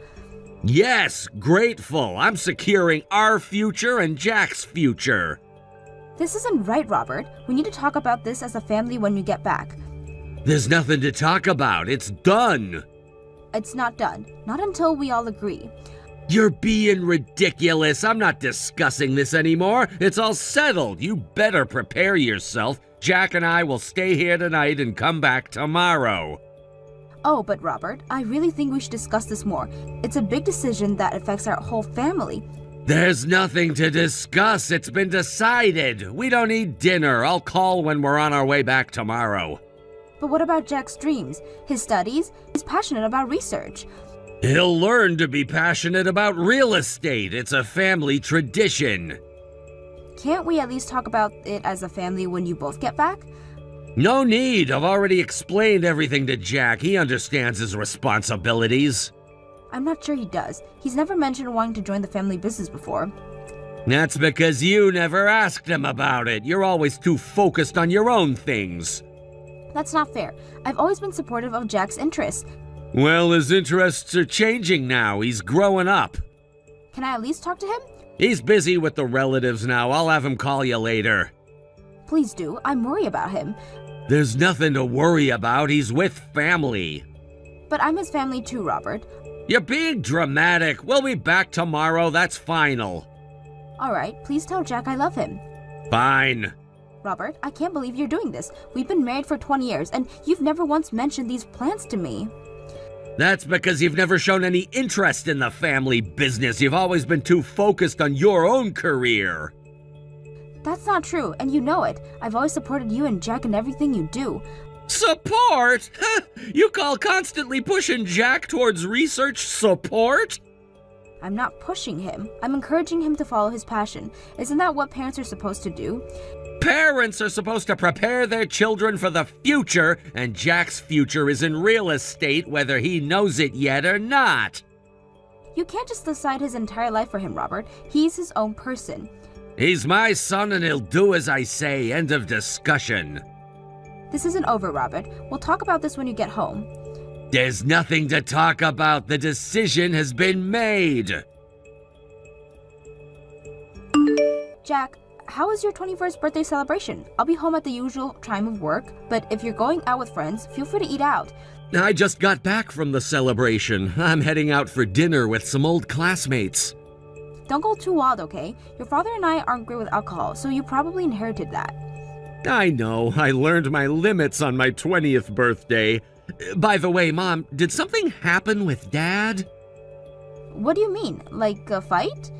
S3: Yes, grateful. I'm securing our future and Jack's future.
S6: This isn't right, Robert. We need to talk about this as a family when you get back.
S3: There's nothing to talk about. It's done.
S6: It's not done. Not until we all agree.
S3: You're being ridiculous. I'm not discussing this anymore. It's all settled. You better prepare yourself. Jack and I will stay here tonight and come back tomorrow.
S6: Oh, but Robert, I really think we should discuss this more. It's a big decision that affects our whole family.
S3: There's nothing to discuss. It's been decided. We don't need dinner. I'll call when we're on our way back tomorrow.
S6: But what about Jack's dreams? His studies? He's passionate about research.
S3: He'll learn to be passionate about real estate. It's a family tradition.
S6: Can't we at least talk about it as a family when you both get back?
S3: No need. I've already explained everything to Jack. He understands his responsibilities.
S6: I'm not sure he does. He's never mentioned wanting to join the family business before.
S3: That's because you never asked him about it. You're always too focused on your own things.
S6: That's not fair. I've always been supportive of Jack's interests.
S3: Well, his interests are changing now. He's growing up.
S6: Can I at least talk to him?
S3: He's busy with the relatives now. I'll have him call you later.
S6: Please do. I'm worried about him.
S3: There's nothing to worry about. He's with family.
S6: But I'm his family too, Robert.
S3: You're being dramatic. We'll be back tomorrow. That's final.
S6: All right, please tell Jack I love him.
S3: Fine.
S6: Robert, I can't believe you're doing this. We've been married for 20 years, and you've never once mentioned these plans to me.
S3: That's because you've never shown any interest in the family business. You've always been too focused on your own career.
S6: That's not true, and you know it. I've always supported you and Jack in everything you do.
S3: Support? You call constantly pushing Jack towards research support?
S6: I'm not pushing him. I'm encouraging him to follow his passion. Isn't that what parents are supposed to do?
S3: Parents are supposed to prepare their children for the future, and Jack's future is in real estate, whether he knows it yet or not.
S6: You can't just decide his entire life for him, Robert. He's his own person.
S3: He's my son and he'll do as I say. End of discussion.
S6: This isn't over, Robert. We'll talk about this when you get home.
S3: There's nothing to talk about. The decision has been made.
S6: Jack, how was your 21st birthday celebration? I'll be home at the usual time of work, but if you're going out with friends, feel free to eat out.
S3: I just got back from the celebration. I'm heading out for dinner with some old classmates.
S6: Don't go too wild, okay? Your father and I aren't great with alcohol, so you probably inherited that.
S3: I know. I learned my limits on my 20th birthday. By the way, Mom, did something happen with Dad?
S6: What do you mean? Like a fight?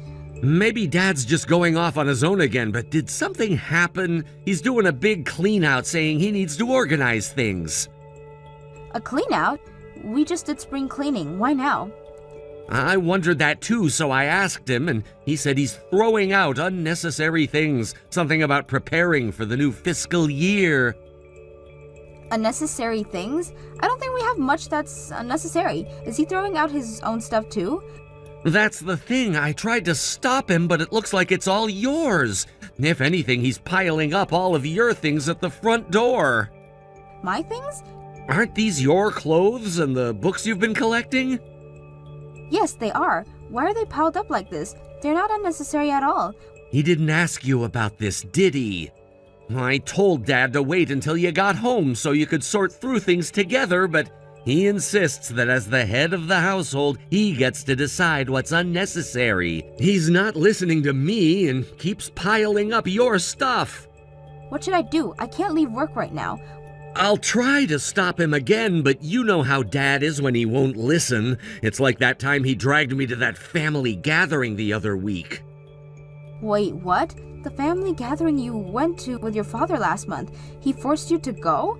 S3: Maybe Dad's just going off on his own again, but did something happen? He's doing a big clean out saying he needs to organize things.
S6: A clean out? We just did spring cleaning. Why now?
S3: I wondered that too, so I asked him, and he said he's throwing out unnecessary things. Something about preparing for the new fiscal year.
S6: Unnecessary things? I don't think we have much that's unnecessary. Is he throwing out his own stuff too?
S3: That's the thing. I tried to stop him, but it looks like it's all yours. If anything, he's piling up all of your things at the front door.
S6: My things?
S3: Aren't these your clothes and the books you've been collecting?
S6: Yes, they are. Why are they piled up like this? They're not unnecessary at all.
S3: He didn't ask you about this, did he? I told Dad to wait until you got home so you could sort through things together, but he insists that as the head of the household, he gets to decide what's unnecessary. He's not listening to me and keeps piling up your stuff.
S6: What should I do? I can't leave work right now.
S3: I'll try to stop him again, but you know how Dad is when he won't listen. It's like that time he dragged me to that family gathering the other week.
S6: Wait, what? The family gathering you went to with your father last month. He forced you to go?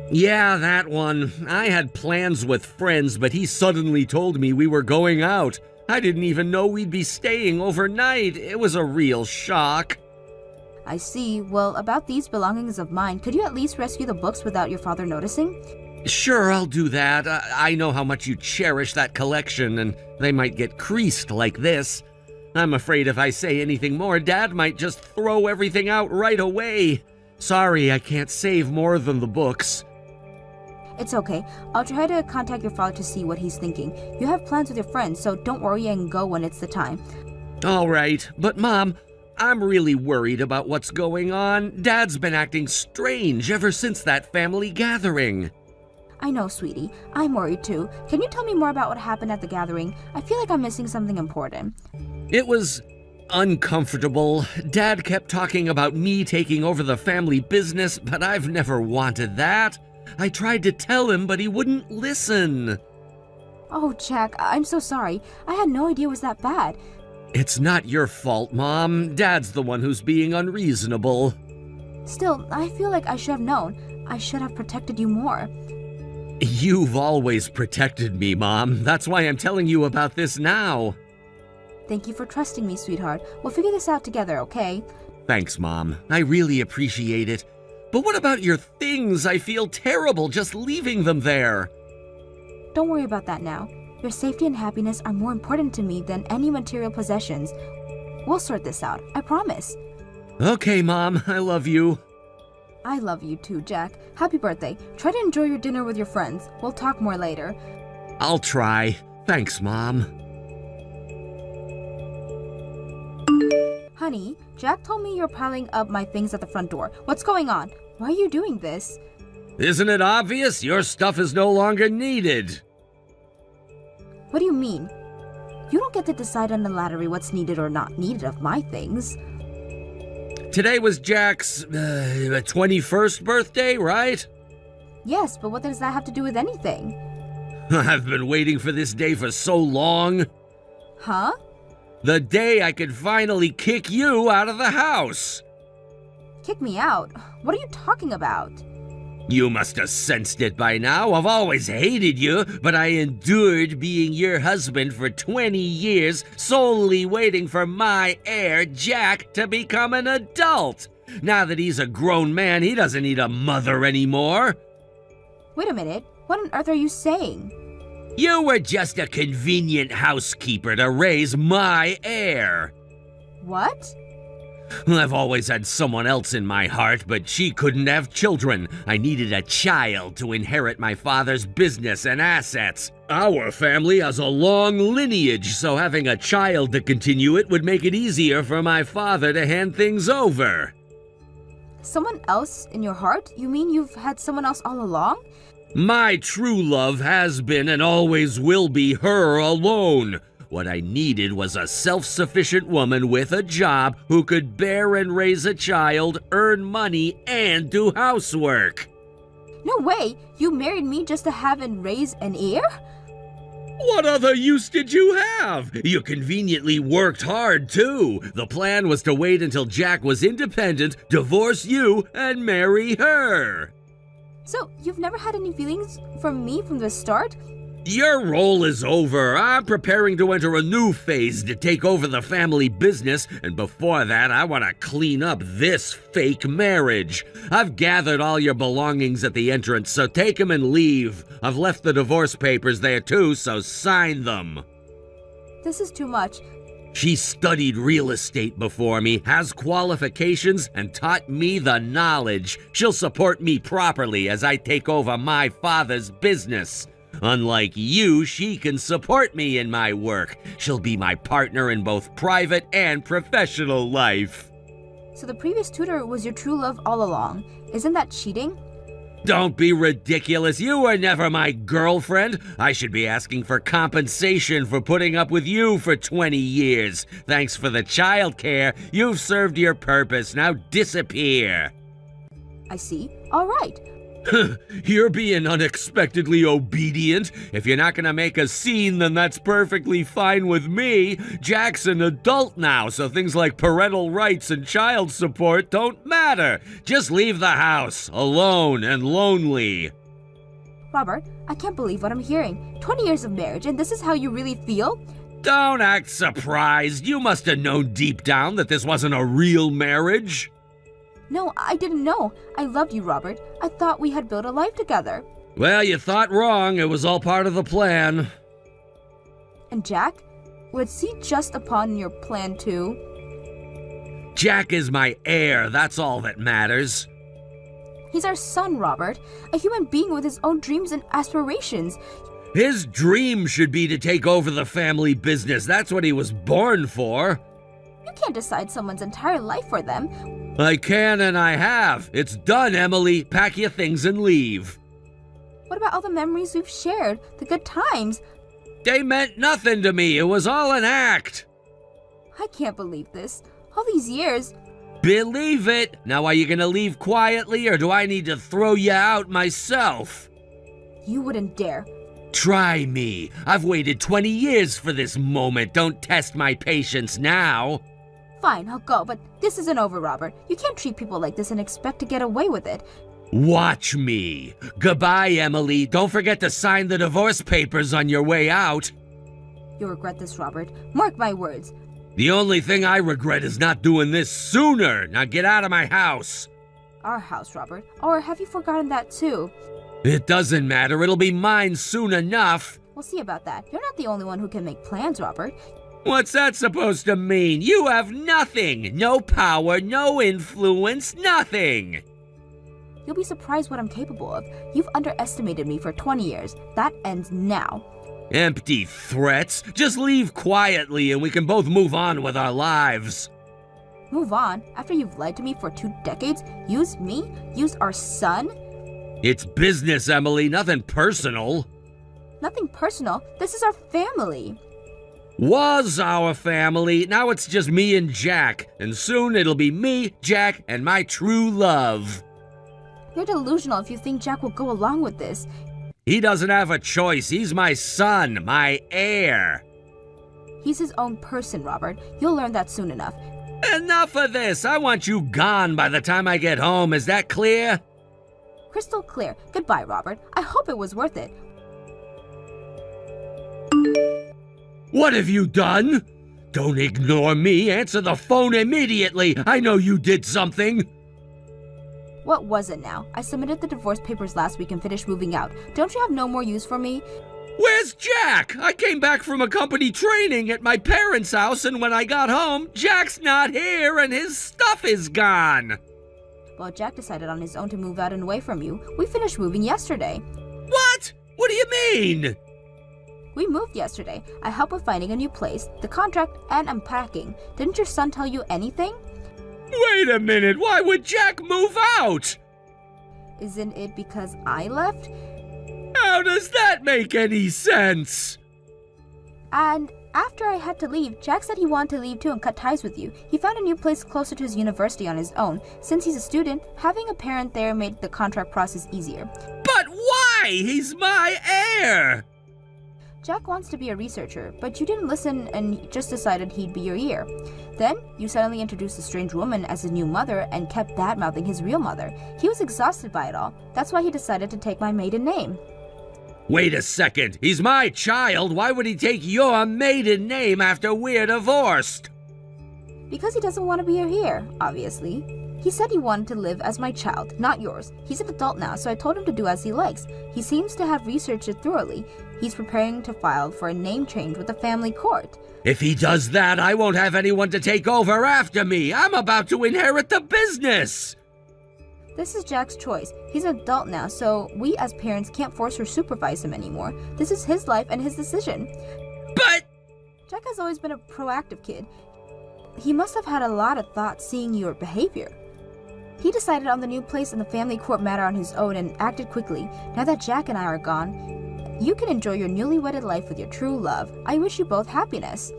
S3: Yeah, that one. I had plans with friends, but he suddenly told me we were going out. I didn't even know we'd be staying overnight. It was a real shock.
S6: I see. Well, about these belongings of mine, could you at least rescue the books without your father noticing?
S3: Sure, I'll do that. I know how much you cherish that collection, and they might get creased like this. I'm afraid if I say anything more, Dad might just throw everything out right away. Sorry, I can't save more than the books.
S6: It's okay. I'll try to contact your father to see what he's thinking. You have plans with your friends, so don't worry and go when it's the time.
S3: All right, but Mom, I'm really worried about what's going on. Dad's been acting strange ever since that family gathering.
S6: I know, sweetie. I'm worried too. Can you tell me more about what happened at the gathering? I feel like I'm missing something important.
S3: It was uncomfortable. Dad kept talking about me taking over the family business, but I've never wanted that. I tried to tell him, but he wouldn't listen.
S6: Oh, Jack, I'm so sorry. I had no idea it was that bad.
S3: It's not your fault, Mom. Dad's the one who's being unreasonable.
S6: Still, I feel like I should have known. I should have protected you more.
S3: You've always protected me, Mom. That's why I'm telling you about this now.
S6: Thank you for trusting me, sweetheart. We'll figure this out together, okay?
S3: Thanks, Mom. I really appreciate it. But what about your things? I feel terrible just leaving them there.
S6: Don't worry about that now. Your safety and happiness are more important to me than any material possessions. We'll sort this out, I promise.
S3: Okay, Mom, I love you.
S6: I love you too, Jack. Happy birthday. Try to enjoy your dinner with your friends. We'll talk more later.
S3: I'll try. Thanks, Mom.
S6: Honey, Jack told me you're piling up my things at the front door. What's going on? Why are you doing this?
S3: Isn't it obvious? Your stuff is no longer needed.
S6: What do you mean? You don't get to decide on the lottery what's needed or not needed of my things.
S3: Today was Jack's 21st birthday, right?
S6: Yes, but what does that have to do with anything?
S3: I've been waiting for this day for so long.
S6: Huh?
S3: The day I could finally kick you out of the house.
S6: Kick me out? What are you talking about?
S3: You must have sensed it by now. I've always hated you, but I endured being your husband for 20 years, solely waiting for my heir, Jack, to become an adult. Now that he's a grown man, he doesn't need a mother anymore.
S6: Wait a minute. What on earth are you saying?
S3: You were just a convenient housekeeper to raise my heir.
S6: What?
S3: I've always had someone else in my heart, but she couldn't have children. I needed a child to inherit my father's business and assets. Our family has a long lineage, so having a child to continue it would make it easier for my father to hand things over.
S6: Someone else in your heart? You mean you've had someone else all along?
S3: My true love has been and always will be her alone. What I needed was a self-sufficient woman with a job who could bear and raise a child, earn money, and do housework.
S6: No way! You married me just to have and raise an heir?
S3: What other use did you have? You conveniently worked hard, too. The plan was to wait until Jack was independent, divorce you, and marry her.
S6: So, you've never had any feelings for me from the start?
S3: Your role is over. I'm preparing to enter a new phase to take over the family business, and before that, I want to clean up this fake marriage. I've gathered all your belongings at the entrance, so take them and leave. I've left the divorce papers there too, so sign them.
S6: This is too much.
S3: She studied real estate before me, has qualifications, and taught me the knowledge. She'll support me properly as I take over my father's business. Unlike you, she can support me in my work. She'll be my partner in both private and professional life.
S6: So the previous tutor was your true love all along. Isn't that cheating?
S3: Don't be ridiculous. You were never my girlfriend. I should be asking for compensation for putting up with you for 20 years. Thanks for the childcare. You've served your purpose. Now disappear.
S6: I see. All right.
S3: You're being unexpectedly obedient. If you're not gonna make a scene, then that's perfectly fine with me. Jack's an adult now, so things like parental rights and child support don't matter. Just leave the house, alone and lonely.
S6: Robert, I can't believe what I'm hearing. 20 years of marriage, and this is how you really feel?
S3: Don't act surprised. You must have known deep down that this wasn't a real marriage.
S6: No, I didn't know. I loved you, Robert. I thought we had built a life together.
S3: Well, you thought wrong. It was all part of the plan.
S6: And Jack? Was he just upon your plan too?
S3: Jack is my heir. That's all that matters.
S6: He's our son, Robert. A human being with his own dreams and aspirations.
S3: His dream should be to take over the family business. That's what he was born for.
S6: You can't decide someone's entire life for them.
S3: I can and I have. It's done, Emily. Pack your things and leave.
S6: What about all the memories we've shared? The good times?
S3: They meant nothing to me. It was all an act.
S6: I can't believe this. All these years.
S3: Believe it. Now are you gonna leave quietly or do I need to throw you out myself?
S6: You wouldn't dare.
S3: Try me. I've waited 20 years for this moment. Don't test my patience now.
S6: Fine, I'll go, but this isn't over, Robert. You can't treat people like this and expect to get away with it.
S3: Watch me. Goodbye, Emily. Don't forget to sign the divorce papers on your way out.
S6: You'll regret this, Robert. Mark my words.
S3: The only thing I regret is not doing this sooner. Now get out of my house.
S6: Our house, Robert. Or have you forgotten that too?
S3: It doesn't matter. It'll be mine soon enough.
S6: We'll see about that. You're not the only one who can make plans, Robert.
S3: What's that supposed to mean? You have nothing. No power, no influence, nothing.
S6: You'll be surprised what I'm capable of. You've underestimated me for 20 years. That ends now.
S3: Empty threats. Just leave quietly and we can both move on with our lives.
S6: Move on? After you've lied to me for 2 decades? Use me? Use our son?
S3: It's business, Emily, nothing personal.
S6: Nothing personal. This is our family.
S3: Was our family. Now it's just me and Jack. And soon it'll be me, Jack, and my true love.
S6: You're delusional if you think Jack will go along with this.
S3: He doesn't have a choice. He's my son, my heir.
S6: He's his own person, Robert. You'll learn that soon enough.
S3: Enough of this. I want you gone by the time I get home. Is that clear?
S6: Crystal clear. Goodbye, Robert. I hope it was worth it.
S3: What have you done? Don't ignore me. Answer the phone immediately. I know you did something.
S6: What was it now? I submitted the divorce papers last week and finished moving out. Don't you have no more use for me?
S3: Where's Jack? I came back from a company training at my parents' house, and when I got home, Jack's not here and his stuff is gone.
S6: Well, Jack decided on his own to move out and away from you. We finished moving yesterday.
S3: What? What do you mean?
S6: We moved yesterday. I helped with finding a new place, the contract, and unpacking. Didn't your son tell you anything?
S3: Wait a minute. Why would Jack move out?
S6: Isn't it because I left?
S3: How does that make any sense?
S6: And after I had to leave, Jack said he wanted to leave too and cut ties with you. He found a new place closer to his university on his own. Since he's a student, having a parent there made the contract process easier.
S3: But why? He's my heir.
S6: Jack wants to be a researcher, but you didn't listen and just decided he'd be your ear. Then, you suddenly introduced a strange woman as his new mother and kept bad-mouthing his real mother. He was exhausted by it all. That's why he decided to take my maiden name.
S3: Wait a second. He's my child. Why would he take your maiden name after we're divorced?
S6: Because he doesn't want to be your heir, obviously. He said he wanted to live as my child, not yours. He's an adult now, so I told him to do as he likes. He seems to have researched it thoroughly. He's preparing to file for a name change with the family court.
S3: If he does that, I won't have anyone to take over after me. I'm about to inherit the business.
S6: This is Jack's choice. He's an adult now, so we as parents can't force or supervise him anymore. This is his life and his decision.
S3: But
S6: Jack has always been a proactive kid. He must have had a lot of thought seeing your behavior. He decided on the new place in the family court matter on his own and acted quickly. Now that Jack and I are gone, you can enjoy your newly wedded life with your true love. I wish you both happiness.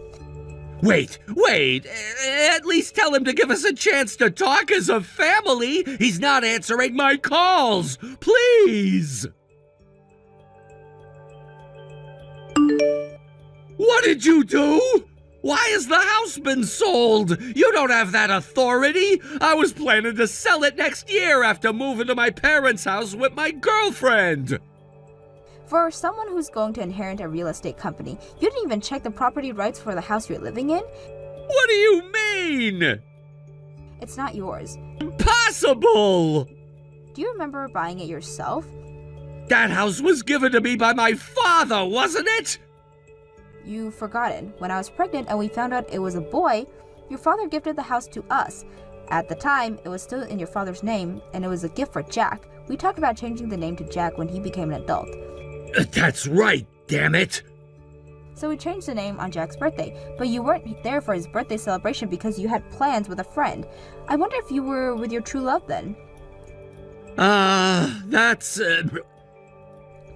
S3: wait. At least tell him to give us a chance to talk as a family. He's not answering my calls. Please. What did you do? Why has the house been sold? You don't have that authority. I was planning to sell it next year after moving to my parents' house with my girlfriend.
S6: For someone who's going to inherit a real estate company, you didn't even check the property rights for the house you're living in?
S3: What do you mean?
S6: It's not yours.
S3: Impossible!
S6: Do you remember buying it yourself?
S3: That house was given to me by my father, wasn't it?
S6: You've forgotten. When I was pregnant and we found out it was a boy, your father gifted the house to us. At the time, it was still in your father's name, and it was a gift for Jack. We talked about changing the name to Jack when he became an adult.
S3: That's right, damn it.
S6: So we changed the name on Jack's birthday, but you weren't there for his birthday celebration because you had plans with a friend. I wonder if you were with your true love then.
S3: That's...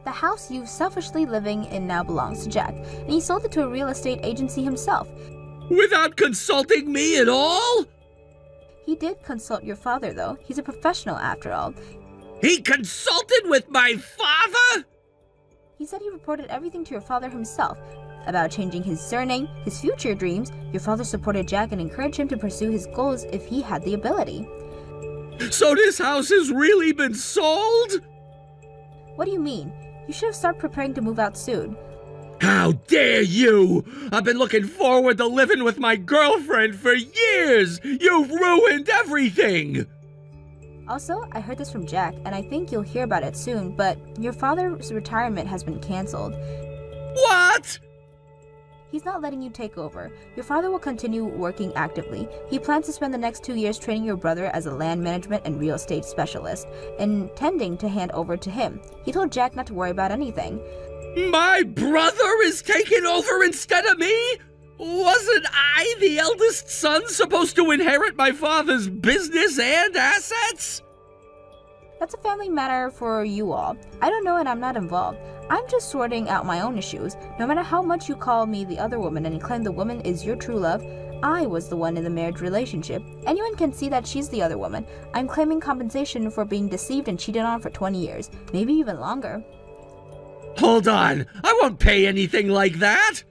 S6: The house you've selfishly living in now belongs to Jack, and he sold it to a real estate agency himself.
S3: Without consulting me at all?
S6: He did consult your father, though. He's a professional after all.
S3: He consulted with my father?
S6: He said he reported everything to your father himself. About changing his surname, his future dreams. Your father supported Jack and encouraged him to pursue his goals if he had the ability.
S3: So this house has really been sold?
S6: What do you mean? You should have started preparing to move out soon.
S3: How dare you! I've been looking forward to living with my girlfriend for years! You've ruined everything!
S6: Also, I heard this from Jack, and I think you'll hear about it soon, but your father's retirement has been canceled.
S3: What?
S6: He's not letting you take over. Your father will continue working actively. He plans to spend the next 2 years training your brother as a land management and real estate specialist, intending to hand over to him. He told Jack not to worry about anything.
S3: My brother is taking over instead of me? Wasn't I, the eldest son, supposed to inherit my father's business and assets?
S6: That's a family matter for you all. I don't know and I'm not involved. I'm just sorting out my own issues. No matter how much you call me the other woman and you claim the woman is your true love, I was the one in the marriage relationship. Anyone can see that she's the other woman. I'm claiming compensation for being deceived and cheated on for 20 years, maybe even longer.
S3: Hold on, I won't pay anything like that.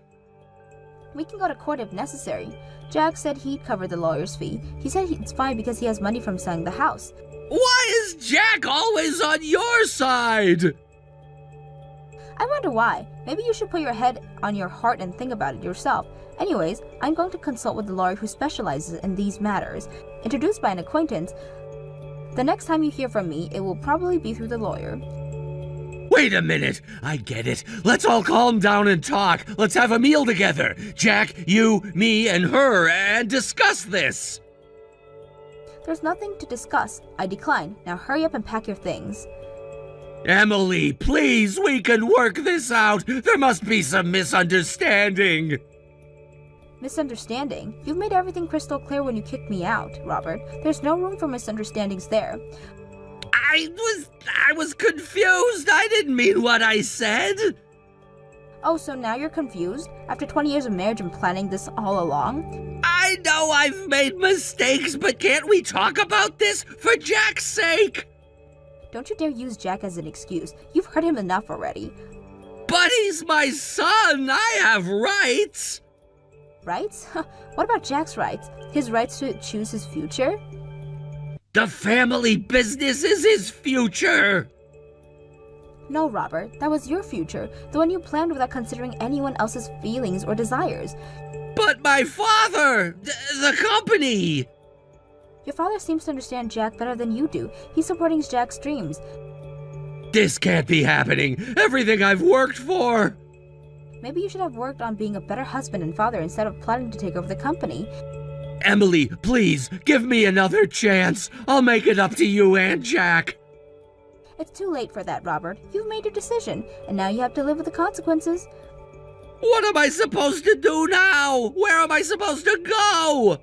S6: We can go to court if necessary. Jack said he'd cover the lawyer's fee. He said it's fine because he has money from selling the house.
S3: Why is Jack always on your side?
S6: I wonder why. Maybe you should put your head on your heart and think about it yourself. Anyways, I'm going to consult with the lawyer who specializes in these matters. Introduced by an acquaintance. The next time you hear from me, it will probably be through the lawyer.
S3: Wait a minute, I get it. Let's all calm down and talk. Let's have a meal together. Jack, you, me, and her, and discuss this.
S6: There's nothing to discuss. I decline. Now hurry up and pack your things.
S3: Emily, please, we can work this out. There must be some misunderstanding.
S6: Misunderstanding? You've made everything crystal clear when you kicked me out, Robert. There's no room for misunderstandings there.
S3: I was confused. I didn't mean what I said.
S6: Oh, so now you're confused? After 20 years of marriage and planning this all along?
S3: I know I've made mistakes, but can't we talk about this for Jack's sake?
S6: Don't you dare use Jack as an excuse. You've hurt him enough already.
S3: But he's my son. I have rights.
S6: Rights? What about Jack's rights? His rights to choose his future?
S3: The family business is his future.
S6: No, Robert, that was your future, the one you planned without considering anyone else's feelings or desires.
S3: But my father, the company.
S6: Your father seems to understand Jack better than you do. He's supporting Jack's dreams.
S3: This can't be happening. Everything I've worked for.
S6: Maybe you should have worked on being a better husband and father instead of planning to take over the company.
S3: Emily, please, give me another chance. I'll make it up to you and Jack.
S6: It's too late for that, Robert. You've made your decision, and now you have to live with the consequences.
S3: What am I supposed to do now? Where am I supposed to go?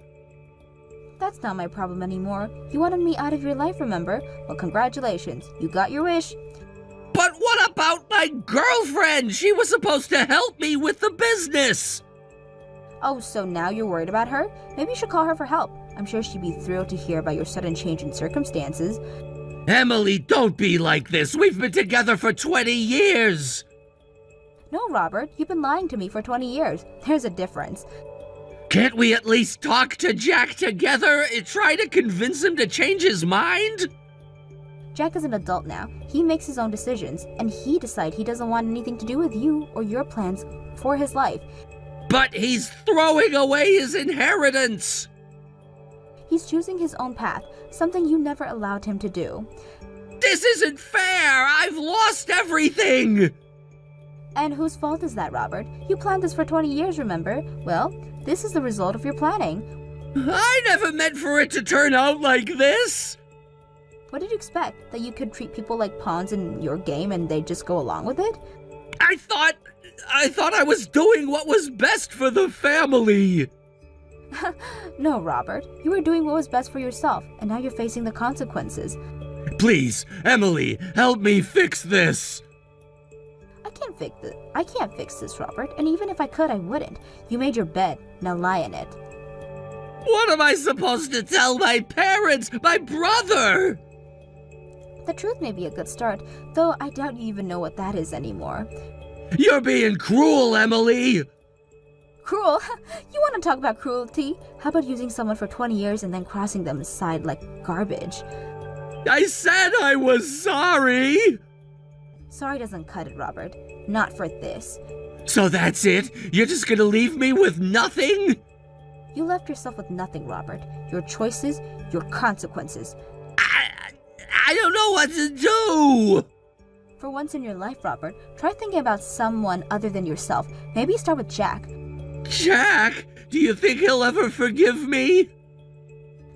S6: That's not my problem anymore. You wanted me out of your life, remember? Well, congratulations. You got your wish.
S3: But what about my girlfriend? She was supposed to help me with the business.
S6: Oh, so now you're worried about her? Maybe you should call her for help. I'm sure she'd be thrilled to hear about your sudden change in circumstances.
S3: Emily, don't be like this. We've been together for 20 years.
S6: No, Robert, you've been lying to me for 20 years. There's a difference.
S3: Can't we at least talk to Jack together and try to convince him to change his mind?
S6: Jack is an adult now. He makes his own decisions, and he decides he doesn't want anything to do with you or your plans for his life.
S3: But he's throwing away his inheritance.
S6: He's choosing his own path, something you never allowed him to do.
S3: This isn't fair. I've lost everything.
S6: And whose fault is that, Robert? You planned this for 20 years, remember? Well, this is the result of your planning.
S3: I never meant for it to turn out like this.
S6: What did you expect? That you could treat people like pawns in your game and they'd just go along with it?
S3: I thought I was doing what was best for the family.
S6: No, Robert. You were doing what was best for yourself, and now you're facing the consequences.
S3: Please, Emily, help me fix this.
S6: I can't fix this, Robert, and even if I could, I wouldn't. You made your bed. Now lie in it.
S3: What am I supposed to tell my parents, my brother?
S6: The truth may be a good start, though I doubt you even know what that is anymore.
S3: You're being cruel, Emily.
S6: Cruel? You want to talk about cruelty? How about using someone for 20 years and then crossing them aside like garbage?
S3: I said I was sorry.
S6: Sorry doesn't cut it, Robert. Not for this.
S3: So that's it? You're just gonna leave me with nothing?
S6: You left yourself with nothing, Robert. Your choices, your consequences.
S3: I don't know what to do.
S6: For once in your life, Robert, try thinking about someone other than yourself. Maybe start with Jack.
S3: Jack? Do you think he'll ever forgive me?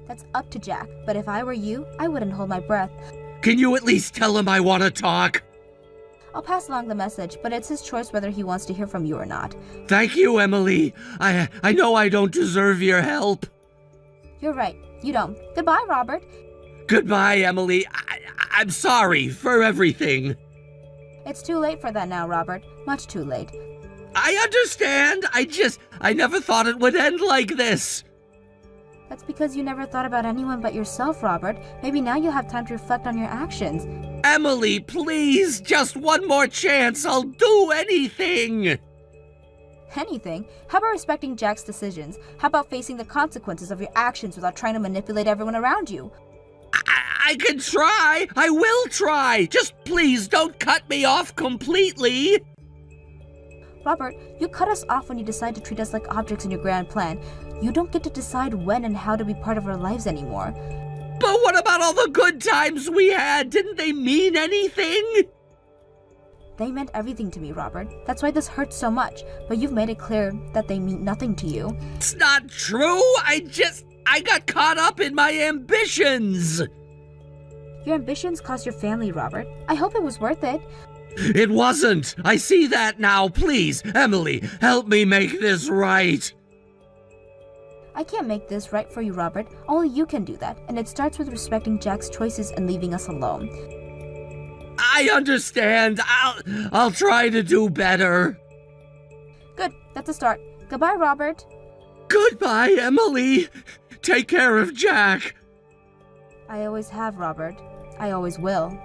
S6: That's up to Jack, but if I were you, I wouldn't hold my breath.
S3: Can you at least tell him I want to talk?
S6: I'll pass along the message, but it's his choice whether he wants to hear from you or not.
S3: Thank you, Emily. I know I don't deserve your help.
S6: You're right, you don't. Goodbye, Robert.
S3: Goodbye, Emily. I'm sorry for everything.
S6: It's too late for that now, Robert. Much too late.
S3: I understand. I never thought it would end like this.
S6: That's because you never thought about anyone but yourself, Robert. Maybe now you'll have time to reflect on your actions.
S3: Emily, please, just one more chance. I'll do anything.
S6: Anything? How about respecting Jack's decisions? How about facing the consequences of your actions without trying to manipulate everyone around you?
S3: I can try. I will try. Just please don't cut me off completely.
S6: Robert, you cut us off when you decide to treat us like objects in your grand plan. You don't get to decide when and how to be part of our lives anymore.
S3: But what about all the good times we had? Didn't they mean anything?
S6: They meant everything to me, Robert. That's why this hurts so much. But you've made it clear that they mean nothing to you.
S3: It's not true. I got caught up in my ambitions.
S6: Your ambitions cost your family, Robert. I hope it was worth it.
S3: It wasn't. I see that now. Please, Emily, help me make this right.
S6: I can't make this right for you, Robert. Only you can do that, and it starts with respecting Jack's choices and leaving us alone.
S3: I understand. I'll try to do better.
S6: Good, that's a start. Goodbye, Robert.
S3: Goodbye, Emily. Take care of Jack.
S6: I always have, Robert. I always will.